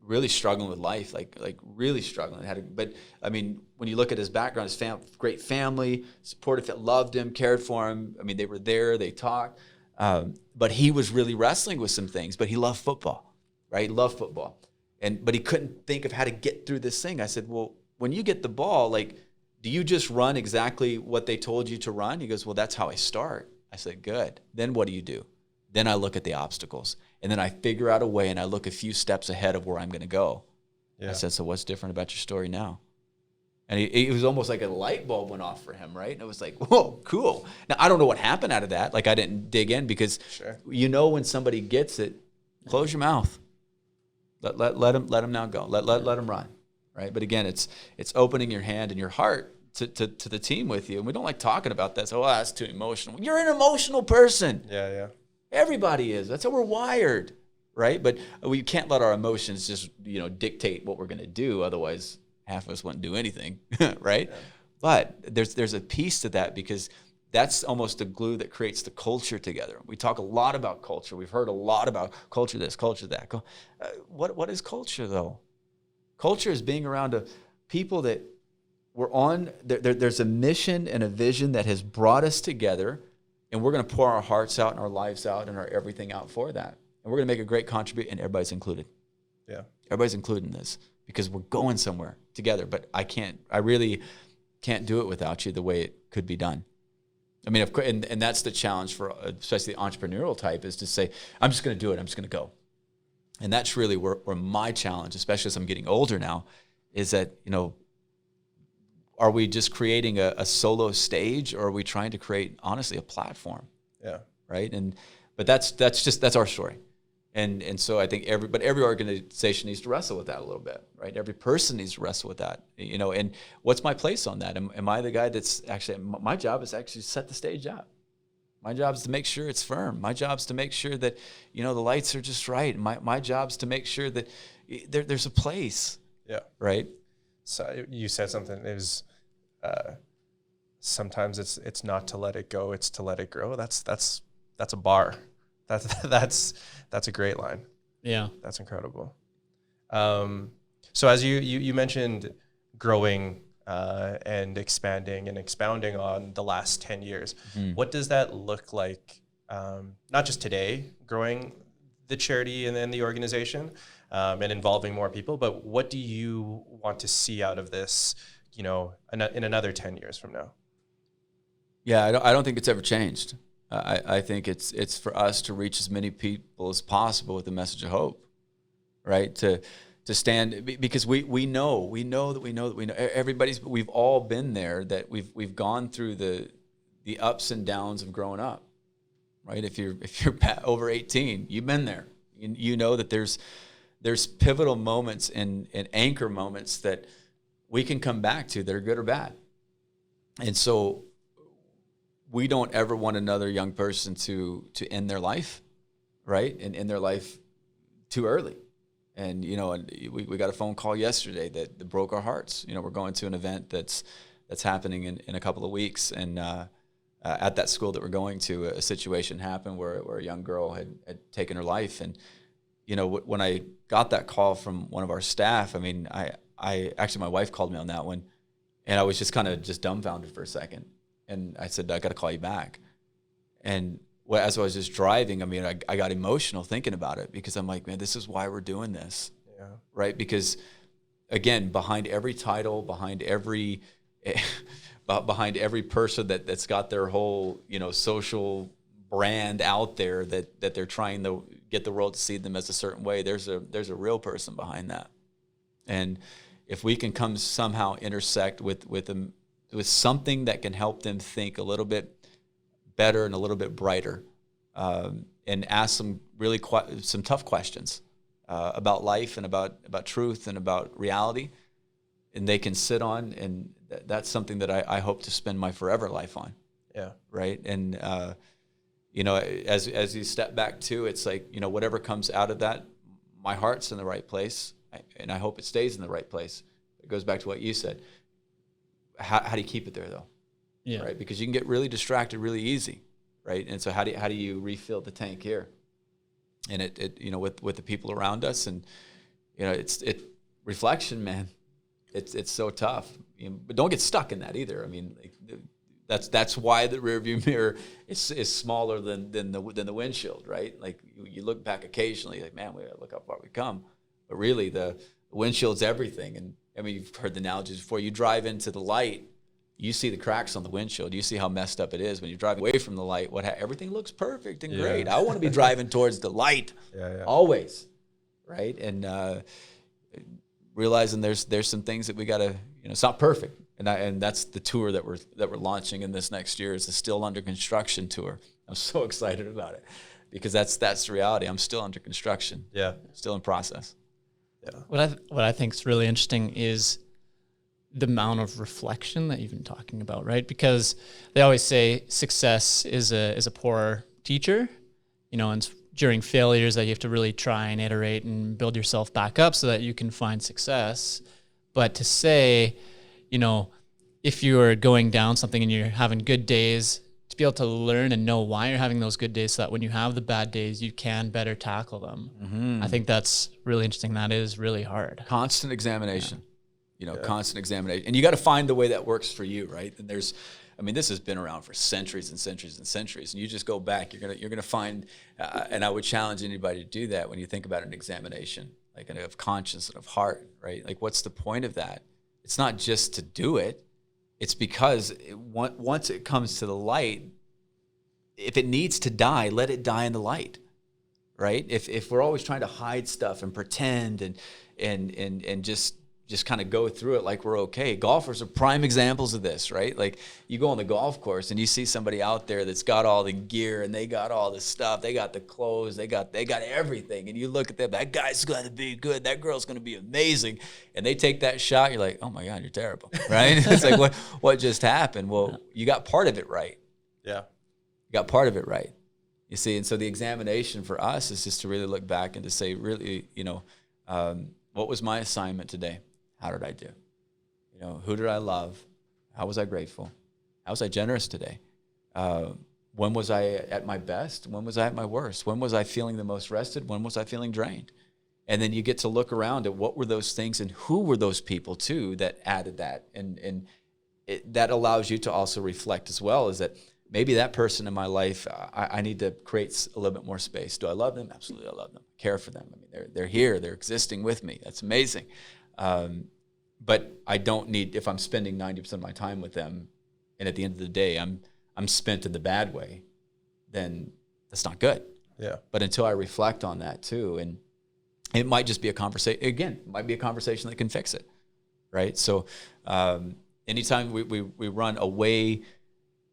really struggling with life, like really struggling. But I mean, when you look at his background, his great family, supportive, loved him, cared for him. I mean, they were there, they talked. But he was really wrestling with some things. But he loved football, right? He loved football, but he couldn't think of how to get through this thing. I said, well, when you get the ball, like, do you just run exactly what they told you to run? He goes, well, that's how I start. I said, good. Then what do? Then I look at the obstacles, and then I figure out a way, and I look a few steps ahead of where I'm going to go. Yeah. I said, so what's different about your story now? And it was almost like a light bulb went off for him, right? And it was like, whoa, cool. Now, I don't know what happened out of that. Like, I didn't dig in, because when somebody gets it, close your mouth. Let them now go. Let them run, right? But again, it's opening your hand and your heart to the team with you. And we don't like talking about that. So, that's too emotional. You're an emotional person. Yeah. Everybody is. That's how we're wired, right? But we can't let our emotions just, dictate what we're going to do. Otherwise, half of us wouldn't do anything, right? Yeah. But there's a piece to that, because that's almost the glue that creates the culture together. We talk a lot about culture. We've heard a lot about culture this, culture that. What is culture, though? Culture is being around people that we're on. There's a mission and a vision that has brought us together, and we're going to pour our hearts out and our lives out and our everything out for that. And we're going to make a great contribution, and everybody's included. Yeah, everybody's included in this because we're going somewhere together. But I really can't do it without you the way it could be done. I mean, of course, and that's the challenge for especially the entrepreneurial type, is to say, I'm just going to do it. I'm just going to go. And that's really where my challenge, especially as I'm getting older now, is that, are we just creating a solo stage, or are we trying to create, honestly, a platform? Yeah. Right. But that's our story. And so I think every organization needs to wrestle with that a little bit, right? Every person needs to wrestle with that, and what's my place on that? Am I the guy that's actually, my job is actually set the stage up. My job is to make sure it's firm. My job is to make sure that, the lights are just right. My job is to make sure that there's a place. Yeah. Right. So you said something. It was, sometimes it's not to let it go, it's to let it grow. That's a bar. That's a great line. Yeah. That's incredible. So as you mentioned growing and expanding and expounding on the last 10 years, what does that look like, not just today, growing the charity and then the organization and involving more people, but what do you want to see out of this, in another 10 years from now? Yeah, I don't think it's ever changed. I think it's for us to reach as many people as possible with the message of hope, right? To stand, because we know we've all been there, that we've gone through the ups and downs of growing up, right? If you're over 18, you've been there. You know that there's pivotal moments and anchor moments that we can come back to that are good or bad, and so we don't ever want another young person to end their life, right? And end their life too early. And, we got a phone call yesterday that broke our hearts. We're going to an event that's happening in a couple of weeks. And at that school that we're going to, a situation happened where a young girl had taken her life. And, when I got that call from one of our staff, I actually, my wife called me on that one, and I was just kind of dumbfounded for a second. And I said, I got to call you back. And as I was just driving, I got emotional thinking about it, because I'm like, man, this is why we're doing this. Yeah. Right? Because, again, behind every title, behind every person that's got their whole, social brand out there that they're trying to get the world to see them as a certain way, there's a real person behind that. And if we can come somehow intersect with them, with something that can help them think a little bit better and a little bit brighter, and ask some really some tough questions about life and about truth and about reality, and they can sit on, and that's something that I hope to spend my forever life on. Yeah. Right. And as you step back too, it's like, whatever comes out of that, my heart's in the right place, and I hope it stays in the right place. It goes back to what you said. How do you keep it there, though? Yeah. Right, because you can get really distracted really easy, right? And so how do you refill the tank here? And it with the people around us, and it's reflection, man. It's so tough, but don't get stuck in that either. That's why the rearview mirror is smaller than the windshield, right? Like you look back occasionally, like, man, we gotta look how far we come, but really the windshield's everything. And you've heard the analogies before. You drive into the light, you see the cracks on the windshield. You see how messed up it is. When you're driving away from the light, everything looks perfect and great. I want to be driving towards the light, always, right? And realizing there's some things that we gotta, it's not perfect, and that's the tour that we're launching in this next year, is the Still Under Construction tour. I'm so excited about it, because that's the reality. I'm still under construction. Yeah, still in process. Yeah. What I think is really interesting is the amount of reflection that you've been talking about, right? Because they always say success is a poor teacher, and during failures that you have to really try and iterate and build yourself back up so that you can find success. But to say, you know, if you're going down something and you're having good days, to be able to learn and know why you're having those good days so that when you have the bad days, you can better tackle them. I think that's really interesting. That is really hard. Constant examination, constant examination. And you got to find the way that works for you, right? And this has been around for centuries and centuries and centuries. And you just go back, you're gonna find, and I would challenge anybody to do that when you think about an examination, like of conscience and of heart, right? Like, what's the point of that? It's not just to do it. It's because once it comes to the light, if it needs to die, let it die in the light, right? If we're always trying to hide stuff and pretend and just kind of go through it like we're okay. Golfers are prime examples of this, right? Like, you go on the golf course and you see somebody out there that's got all the gear and they got all the stuff, they got the clothes, they got everything, and you look at them, that guy's going to be good, that girl's going to be amazing, and they take that shot, you're like, oh my God, you're terrible, right? It's like, what just happened? Well, you got part of it right. Yeah. You got part of it right. You see, and so the examination for us is just to really look back and to say, really, what was my assignment today? How did I do? Who did I love? How was I grateful? How was I generous today? When was I at my best? When was I at my worst? When was I feeling the most rested? When was I feeling drained? And then you get to look around at what were those things and who were those people too that added that. And that allows you to also reflect as well, is that maybe that person in my life, I need to create a little bit more space. Do I love them? Absolutely, I love them. I care for them. I mean, they're here. They're existing with me. That's amazing. But I don't need, if I'm spending 90% of my time with them, and at the end of the day, I'm spent in the bad way, then that's not good. Yeah. But until I reflect on that too, and it might just be a conversation, again, it might be a conversation that can fix it, right? So anytime we run away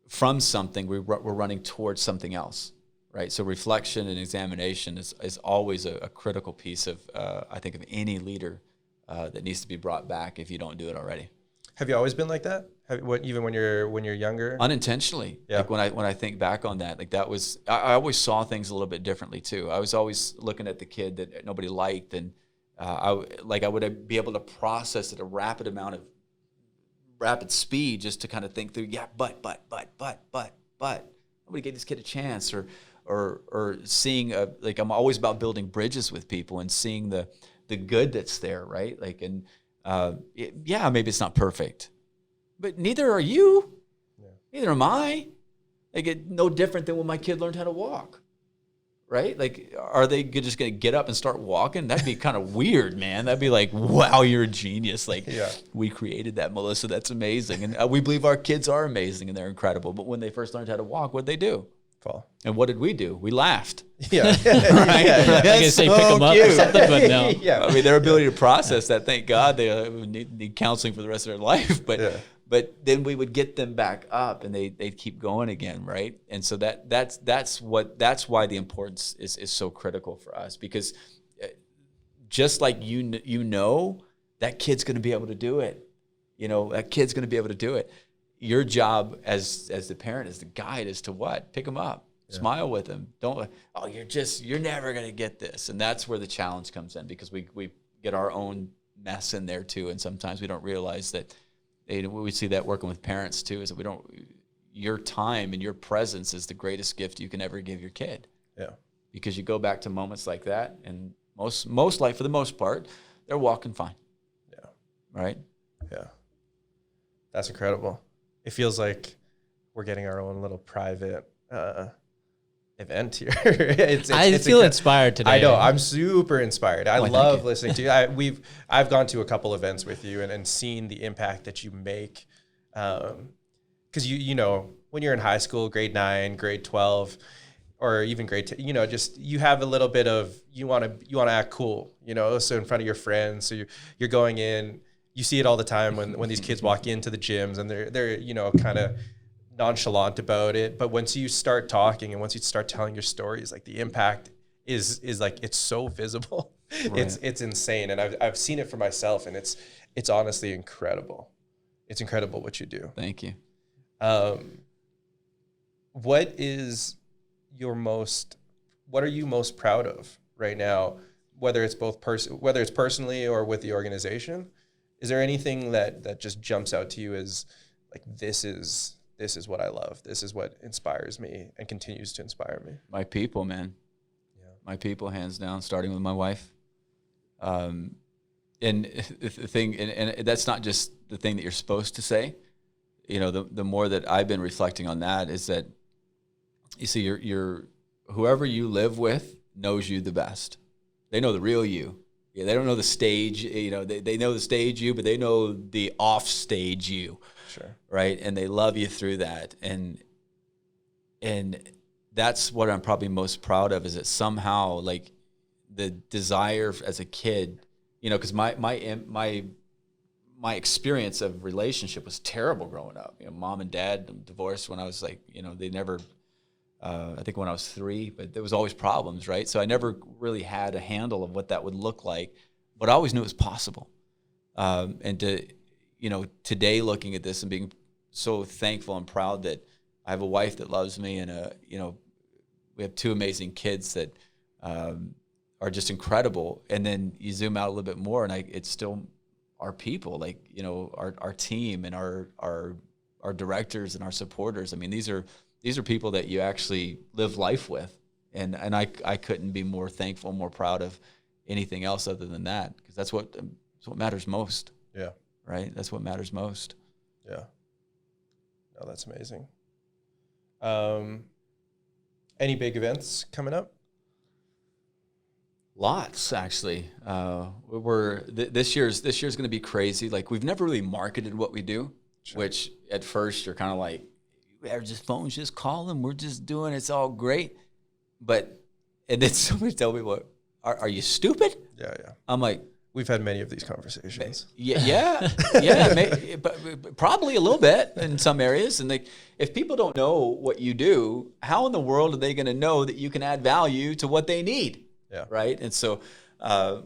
from something, we're running towards something else, right? So reflection and examination is always a critical piece of, I think, of any leader that needs to be brought back if you don't do it already. Have you always been like that? Even when you're younger? Unintentionally. Yeah. Like when I think back on that, like that was, I always saw things a little bit differently too. I was always looking at the kid that nobody liked, and I would be able to process at a rapid speed just to kind of think through, yeah, but nobody gave this kid a chance, or seeing like, I'm always about building bridges with people and seeing the good that's there, right? Like, and yeah, maybe it's not perfect, but neither are you. Yeah. Neither am I. Like, no different than when my kid learned how to walk, right? Like, are they just going to get up and start walking? That'd be kind of weird, man. That'd be like, wow, you're a genius. Like, yeah, we created that, Melissa. That's amazing. And we believe our kids are amazing and they're incredible. But when they first learned how to walk, what'd they do? Fall. And what did we do? We laughed. Yeah. Right? I can say pick them up or something, but no. Yeah. I mean, their ability to process that, thank God, they need counseling for the rest of their life. But yeah. But then we would get them back up, and they'd keep going again, right? And so that's why the importance is so critical for us, because just like that kid's going to be able to do it. That kid's going to be able to do it. Your job as the parent, as the guide, is to what? Pick them up, smile with them. Don't, you're never going to get this. And that's where the challenge comes in, because we get our own mess in there too. And sometimes we don't realize that. We see that working with parents too, is that your time and your presence is the greatest gift you can ever give your kid. Yeah. Because you go back to moments like that, and most like, for the most part, they're walking fine. Yeah. Right? Yeah. That's incredible. It feels like we're getting our own little private event here. I feel inspired today. I know. I'm super inspired. I love listening to you. I've gone to a couple events with you and seen the impact that you make. Because when you're in high school, grade 9, grade 12, or even grade 10, just you have a little bit of you want to act cool, so in front of your friends. So you're going in. You see it all the time when these kids walk into the gyms and they're kind of nonchalant about it, but once you start talking and once you start telling your stories, like the impact is like, it's so visible. Right. It's insane, and I've seen it for myself, and it's honestly incredible. It's incredible what you do. Thank you. What are you most proud of right now, whether it's personally or with the organization? Is there anything that just jumps out to you as like, this is what I love. This is what inspires me and continues to inspire me? My people, man. Yeah. My people, hands down, starting with my wife. And the thing, and that's not just the thing that you're supposed to say. You know, the more that I've been reflecting on that is that, you see, you're whoever you live with knows you the best. They know the real you. Yeah, they don't know the stage. You know, they know the stage you, but they know the off stage you. Sure. Right, and they love you through that, and that's what I'm probably most proud of, is that somehow, like, the desire as a kid, you know, because my experience of relationship was terrible growing up. You know, mom and dad divorced when I was like, you know, they never. I think when I was 3, but there was always problems, right? So I never really had a handle of what that would look like, but I always knew it was possible. And to, you know, today looking at this and being so thankful and proud that I have a wife that loves me, and you know, we have 2 amazing kids that are just incredible. And then you zoom out a little bit more, and it's still our people, like, you know, our team and our directors and our supporters. I mean, these are people that you actually live life with, and I couldn't be more thankful, more proud of anything else other than that, because that's what matters most. Yeah. Right? That's what matters most. Yeah. No, that's amazing. Any big events coming up? Lots, actually. This year's going to be crazy. Like, we've never really marketed what we do, sure. Which at first you're kind of like, we're just phones, just call them. We're just doing it's all great. And then somebody tell me, "What? Are you stupid?" Yeah. I'm like, we've had many of these conversations. Yeah, but probably a little bit in some areas. And if people don't know what you do, how in the world are they going to know that you can add value to what they need? Yeah. Right. And so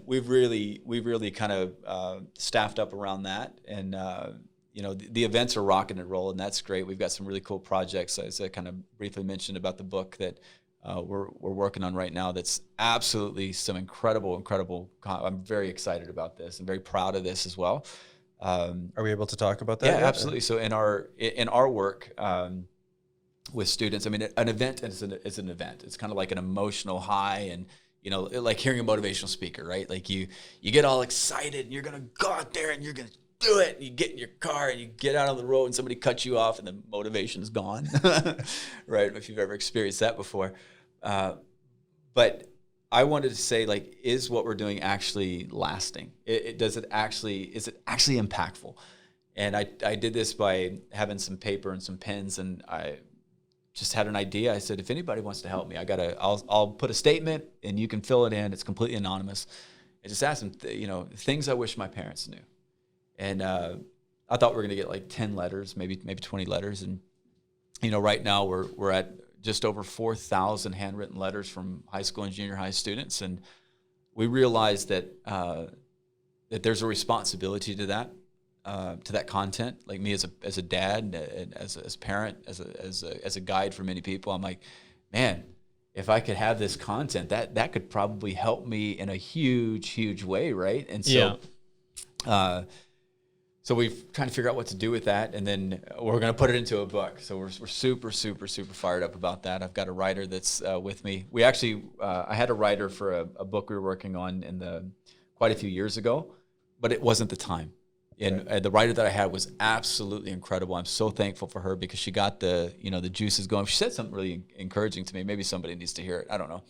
we've really kind of staffed up around that, and you know, the events are rocking and rolling. That's great. We've got some really cool projects, as I kind of briefly mentioned about the book that we're working on right now. That's absolutely some incredible. I'm very excited about this and very proud of this as well. Are we able to talk about that? Yeah, yet? Absolutely. So in our work with students, I mean, an event is an event. It's kind of like an emotional high, and you know, like hearing a motivational speaker, right? Like you get all excited and you're gonna go out there and you're gonna do it. And you get in your car and you get out on the road and somebody cuts you off and the motivation's gone, right? If you've ever experienced that before. But I wanted to say, like, is what we're doing actually lasting? Is it actually impactful? And I did this by having some paper and some pens, and I just had an idea. I said, if anybody wants to help me, I'll put a statement and you can fill it in. It's completely anonymous. I just asked them, you know, things I wish my parents knew. And I thought we were going to get like 10 letters, maybe 20 letters. And, you know, right now we're at just over 4,000 handwritten letters from high school and junior high students. And we realized that there's a responsibility to that content. Like me as a dad, and as a parent, as a guide for many people, I'm like, man, if I could have this content, that could probably help me in a huge way, right? And so, yeah. So we've trying to figure out what to do with that, and then we're going to put it into a book. So we're super fired up about that. I've got a writer that's with me. We actually, I had a writer for a book we were working on quite a few years ago, but it wasn't the time. And the writer that I had was absolutely incredible. I'm so thankful for her because she got the juices going. She said something really encouraging to me. Maybe somebody needs to hear it. I don't know.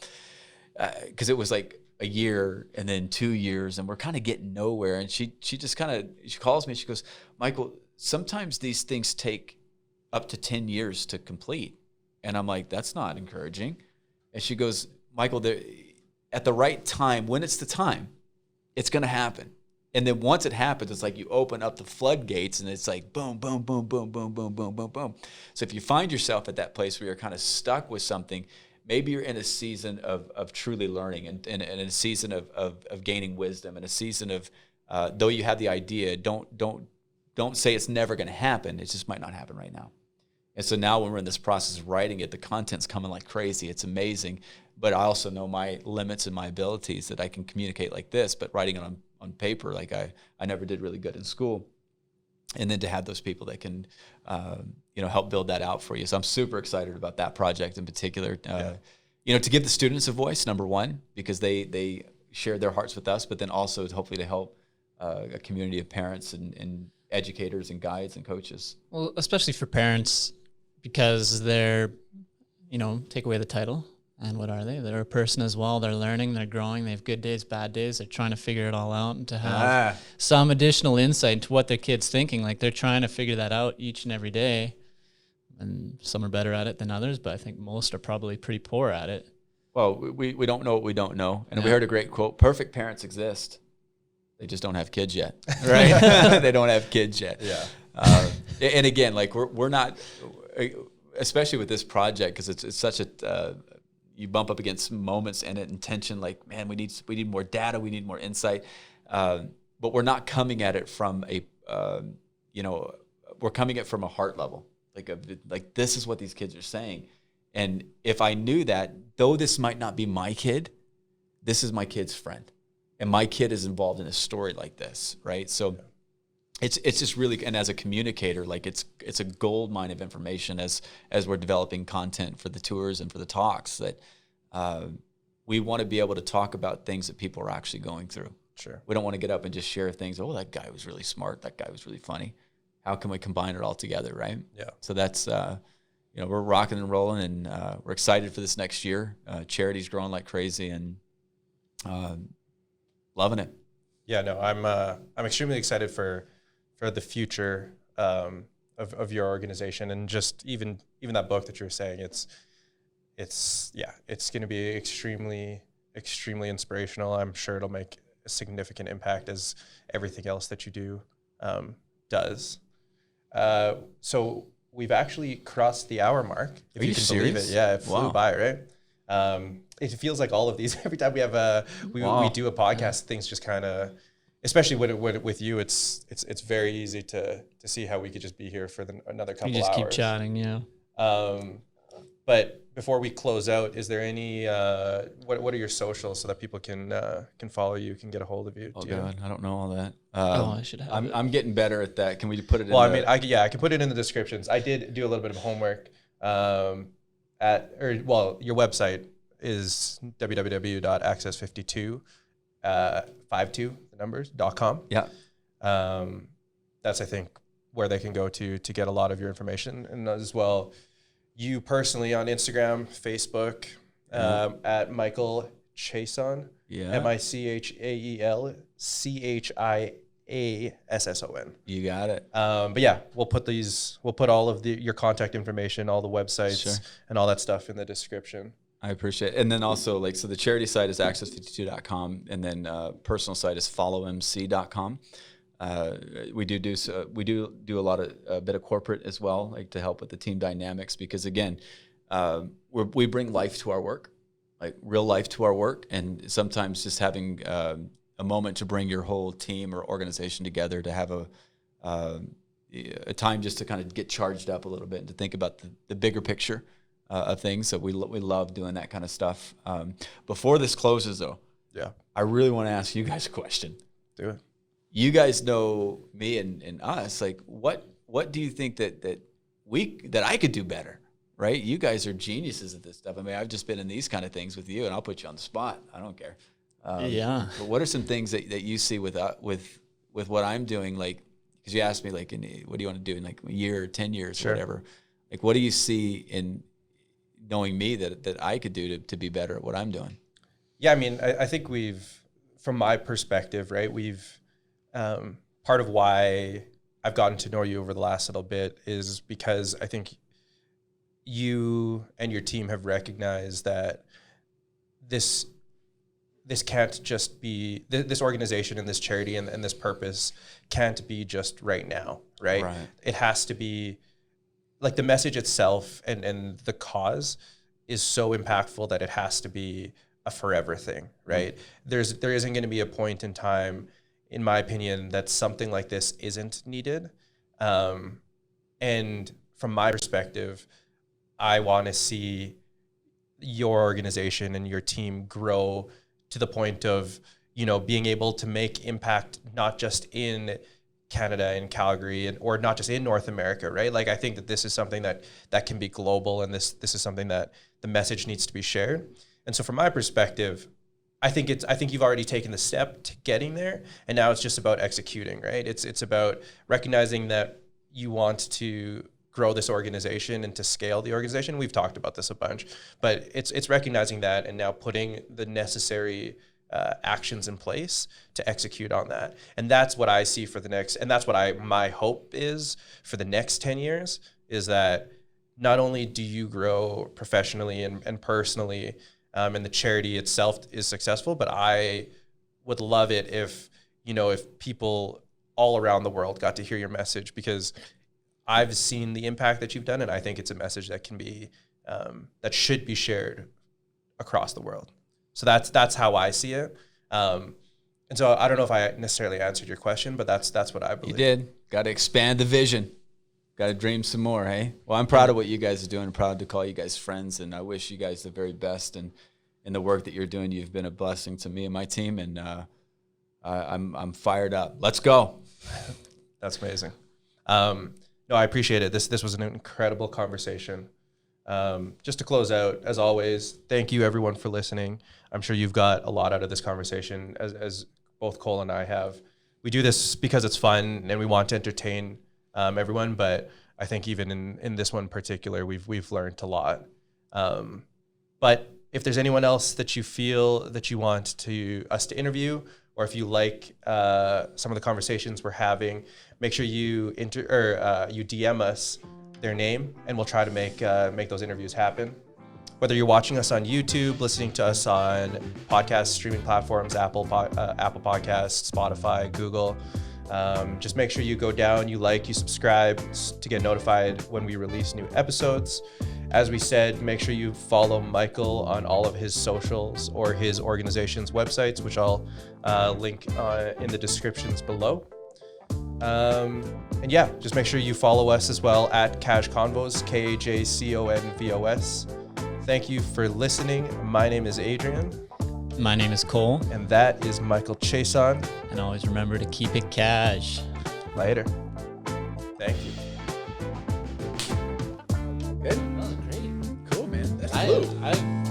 Because it was like a year and then 2 years, and we're kind of getting nowhere. And she just she calls me. She goes, Michael, sometimes these things take up to 10 years to complete. And I'm like, that's not encouraging. And she goes, Michael, at the right time, when it's the time, it's going to happen. And then once it happens, it's like you open up the floodgates, and it's like boom, boom, boom, boom, boom, boom, boom, boom, boom. So if you find yourself at that place where you're kind of stuck with something, maybe you're in a season of truly learning, and a season of gaining wisdom, and a season of though you have the idea, don't say it's never going to happen. It just might not happen right now. And so now when we're in this process of writing it, the content's coming like crazy. It's amazing. But I also know my limits and my abilities, that I can communicate like this, but writing it on paper. Like I never did really good in school. And then to have those people that can, help build that out for you. So I'm super excited about that project in particular. To give the students a voice, number one, because they share their hearts with us, but then also hopefully to help a community of parents and educators and guides and coaches. Well, especially for parents, because they're, take away the title. And what are they? They're a person as well. They're learning, they're growing, they have good days, bad days. They're trying to figure it all out, and to have some additional insight into what their kid's thinking. Like, they're trying to figure that out each and every day. And some are better at it than others, but I think most are probably pretty poor at it. Well, we don't know what we don't know. And we heard a great quote: perfect parents exist. They just don't have kids yet. Right? They don't have kids yet. Yeah. And again, like we're not, especially with this project, because it's such a, you bump up against moments in it and tension, like, man, we need more data, we need more insight. But we're not coming at it from we're coming at it from a heart level. Like this is what these kids are saying. And if I knew that, though this might not be my kid, this is my kid's friend. And my kid is involved in a story like this, right? So it's just really, and as a communicator, like it's a gold mine of information as we're developing content for the tours and for the talks, that we want to be able to talk about things that people are actually going through. Sure. We don't want to get up and just share things. Oh, that guy was really smart. That guy was really funny. How can we combine it all together, right? Yeah. So that's, we're rocking and rolling, and we're excited for this next year. Charity's growing like crazy, and loving it. Yeah, no, I'm extremely excited for the future of your organization, and just even that book that you were saying. It's going to be extremely inspirational. I'm sure it'll make a significant impact, as everything else that you do does. So we've actually crossed the hour mark, if you can believe it. Yeah, it flew by, right? It feels like all of these, every time we have we do a podcast, things just kind of, especially with you, it's very easy to see how we could just be here for another couple hours. You just keep chatting, yeah. But before we close out, is there any what are your socials so that people can follow you, can get a hold of you? Oh God, I don't know all that. I should have it. I'm getting better at that. Can we put it in? Well, I can put it in the descriptions. I did do a little bit of homework. Your website is www.access52.com. Yeah. That's, I think, where they can go to get a lot of your information, and as well, you personally on Instagram, Facebook, at Michael Chiasson. Yeah. MichaelChiasson. You got it. But yeah, we'll put all of your contact information, all the websites, and all that stuff in the description. I appreciate it. And then also, so the charity site is access52.com, and then personal site is followmc.com. We do a lot of a bit of corporate as well, like to help with the team dynamics, because again, we bring life to our work, like real life to our work, and sometimes just having a moment to bring your whole team or organization together to have a time just to kind of get charged up a little bit and to think about the bigger picture of things. So we love doing that kind of stuff. Before this closes, though, I really want to ask you guys a question. Do it. You guys know me and us. Like, what do you think that I could do better? Right? You guys are geniuses at this stuff. I mean, I've just been in these kind of things with you, and I'll put you on the spot. I don't care. But what are some things that you see with what I'm doing? Like, because you asked me, like, what do you want to do in like a year or 10 years or whatever? Like, what do you see in knowing me that I could do to be better at what I'm doing? Yeah, I mean, I think from my perspective, right, part of why I've gotten to know you over the last little bit is because I think you and your team have recognized that this can't just be, this organization and this charity and this purpose can't be just right now, right? It has to be, like, the message itself and the cause is so impactful that it has to be a forever thing, right? There isn't going to be a point in time, in my opinion, that something like this isn't needed. And from my perspective, I want to see your organization and your team grow to the point of, being able to make impact not just in Canada and Calgary or not just in North America, right? Like I think that this is something that can be global, and this is something that the message needs to be shared. And so from my perspective, I think you've already taken the step to getting there, and now it's just about executing, right? It's about recognizing that you want to grow this organization and to scale the organization. We've talked about this a bunch, but it's recognizing that and now putting the necessary actions in place to execute on that. And that's what I see for the next, and that's what my hope is for the next 10 years, is that not only do you grow professionally and personally, and the charity itself is successful, but I would love it if people all around the world got to hear your message, because I've seen the impact that you've done, and I think it's a message that can be, that should be shared across the world. So that's how I see it. And so I don't know if I necessarily answered your question, but that's what I believe. You did. Got to expand the vision. Got to dream some more, hey? Well, I'm proud of what you guys are doing. I'm proud to call you guys friends, and I wish you guys the very best. And in the work that you're doing, you've been a blessing to me and my team, and I'm fired up. Let's go. That's amazing. No, I appreciate it. This was an incredible conversation. Just to close out, as always, thank you everyone for listening. I'm sure you've got a lot out of this conversation, as both Cole and I have. We do this because it's fun and we want to entertain everyone, but I think even in this one in particular, we've learned a lot. But if there's anyone else that you feel that you want us to interview, or if you like some of the conversations we're having, make sure you you DM us their name, and we'll try to make those interviews happen. Whether you're watching us on YouTube, listening to us on podcast streaming platforms, Apple Podcasts, Spotify, Google, just make sure you go down, you subscribe to get notified when we release new episodes. As we said, make sure you follow Michael on all of his socials or his organization's websites, which I'll link in the descriptions below. And yeah, just make sure you follow us as well at KAJ Convos, KAJ Convos. Thank you for listening. My name is Adrian. My name is Cole. And that is Michael Chiasson. And always remember to keep it cash. Later. Thank you. Good? That was great. Cool, man. That's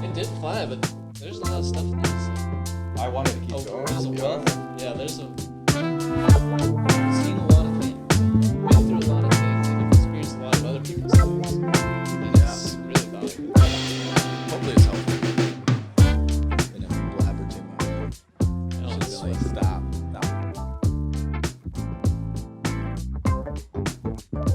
It did fly, but there's a lot of stuff in this. I wanted to keep going. There's a to be wealth. honest. Yeah, there's seen a lot of things. Been through a lot of things. And I've experienced a lot of other people's things. And it's really valuable. Hopefully it's helpful.